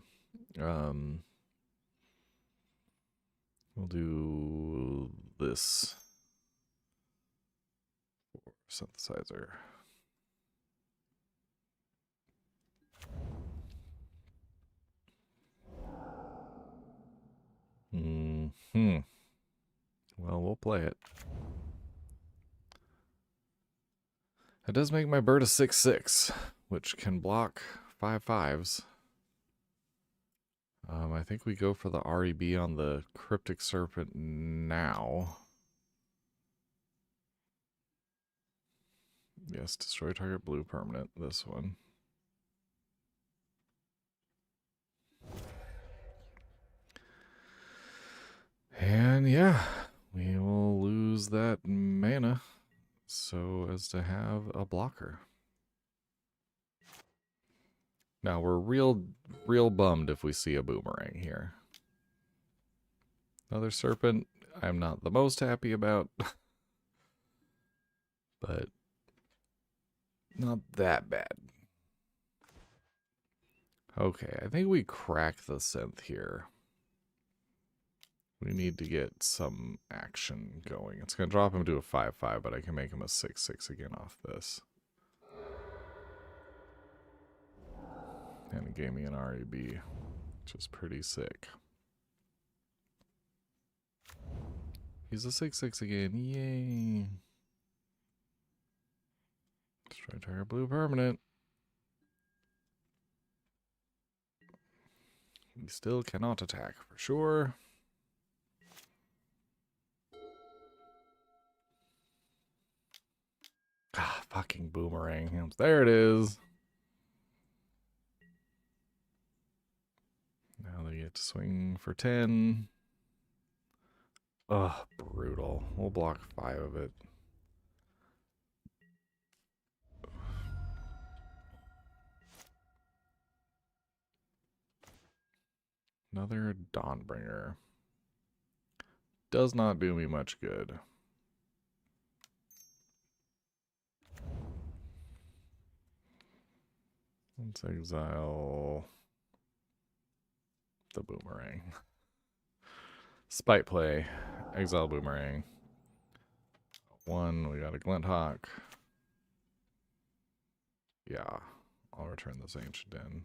We'll do this for Synthesizer. Well, we'll play it. It does make my bird a 6/6, which can block 5/5s. I think we go for the REB on the Cryptic Serpent now. Yes, destroy target blue permanent, this one. And yeah, we will lose that mana so as to have a blocker. Now we're real bummed if we see a boomerang here. Another serpent, I'm not the most happy about. But not that bad. Okay, I think we crack the synth here. We need to get some action going. It's going to drop him to a 5/5, but I can make him a 6/6 again off this. And it gave me an REB, which is pretty sick. He's a 6/6 again. Yay. Destroy target blue permanent. He still cannot attack for sure. Ah, fucking boomerang. There it is. Now they get to swing for 10. Ugh, brutal. We'll block 5 of it. Another Dawnbringer. Does not do me much good. Let's exile the boomerang. Spite play. Exile boomerang. 1, we got a Glinthawk. Yeah, I'll return this Ancient in.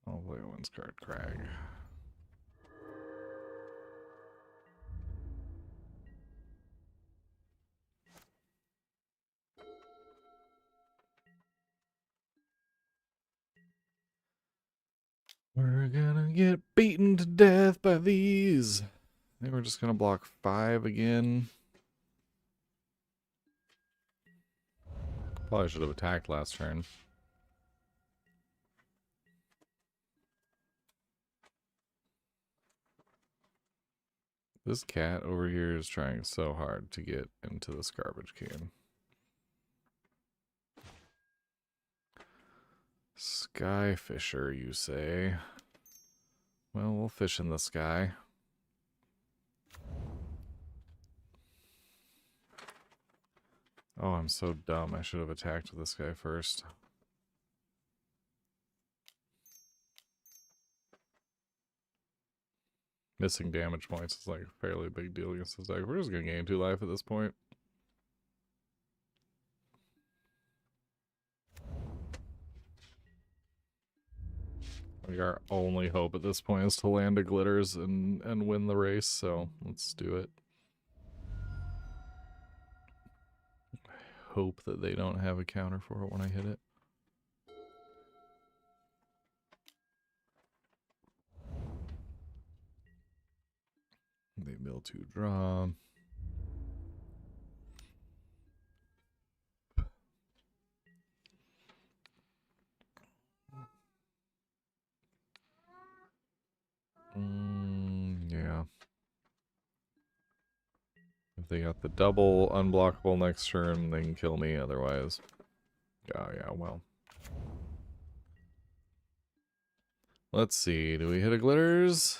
I'll play Owen's card, Crag. We're gonna get beaten to death by these. I think we're just gonna block 5 again. Probably should have attacked last turn. This cat over here is trying so hard to get into this garbage can. Sky Fisher, you say? Well, we'll fish in the sky. Oh, I'm so dumb. I should have attacked this guy first. Missing damage points is like a fairly big deal against this deck. We're just gonna gain 2 life at this point. Like our only hope at this point is to land a glitters and win the race, so let's do it. Hope that they don't have a counter for it when I hit it. They mill 2 draw. Yeah. If they got the double unblockable next turn, they can kill me otherwise. Oh yeah, well. Let's see, do we hit a glitters?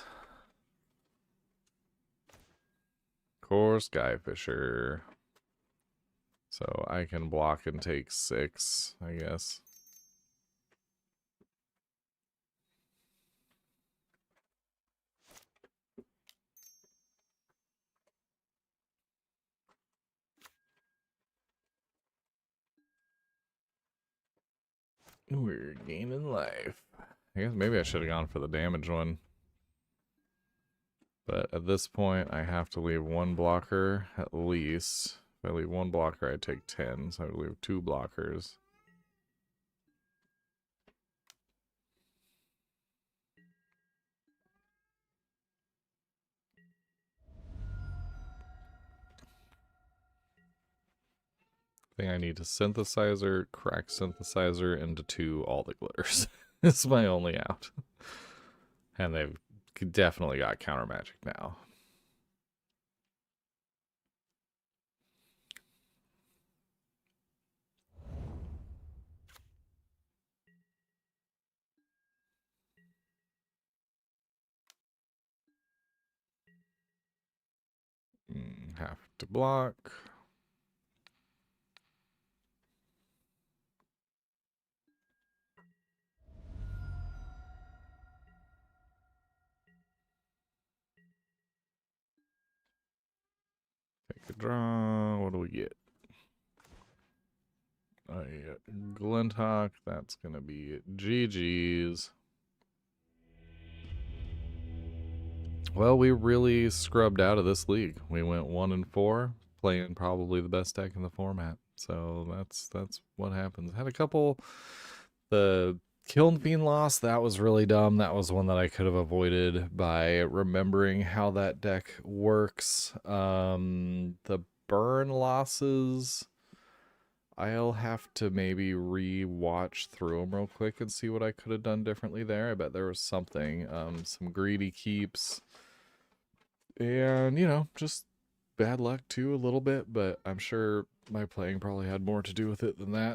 Core Skyfisher. So I can block and take 6, I guess. We're gaining life. I guess maybe I should have gone for the damage one. But at this point, I have to leave 1 blocker at least. If I leave 1 blocker, I take 10. So I would leave 2 blockers. I think I need a Synthesizer, crack Synthesizer into 2 all the glitters. This is my only out. And they've definitely got counter magic now. Have to block. Take a draw. What do we get? I get Glinthawk. That's going to be GG's. Well, we really scrubbed out of this league. We went 1-4, playing probably the best deck in the format. So that's what happens. Had a couple. The Kiln Fiend loss, that was really dumb. That was one that I could have avoided by remembering how that deck works. The burn losses, I'll have to maybe re-watch through them real quick and see what I could have done differently there. I bet there was something. Some greedy keeps. And, you know, just bad luck too a little bit, but I'm sure my playing probably had more to do with it than that.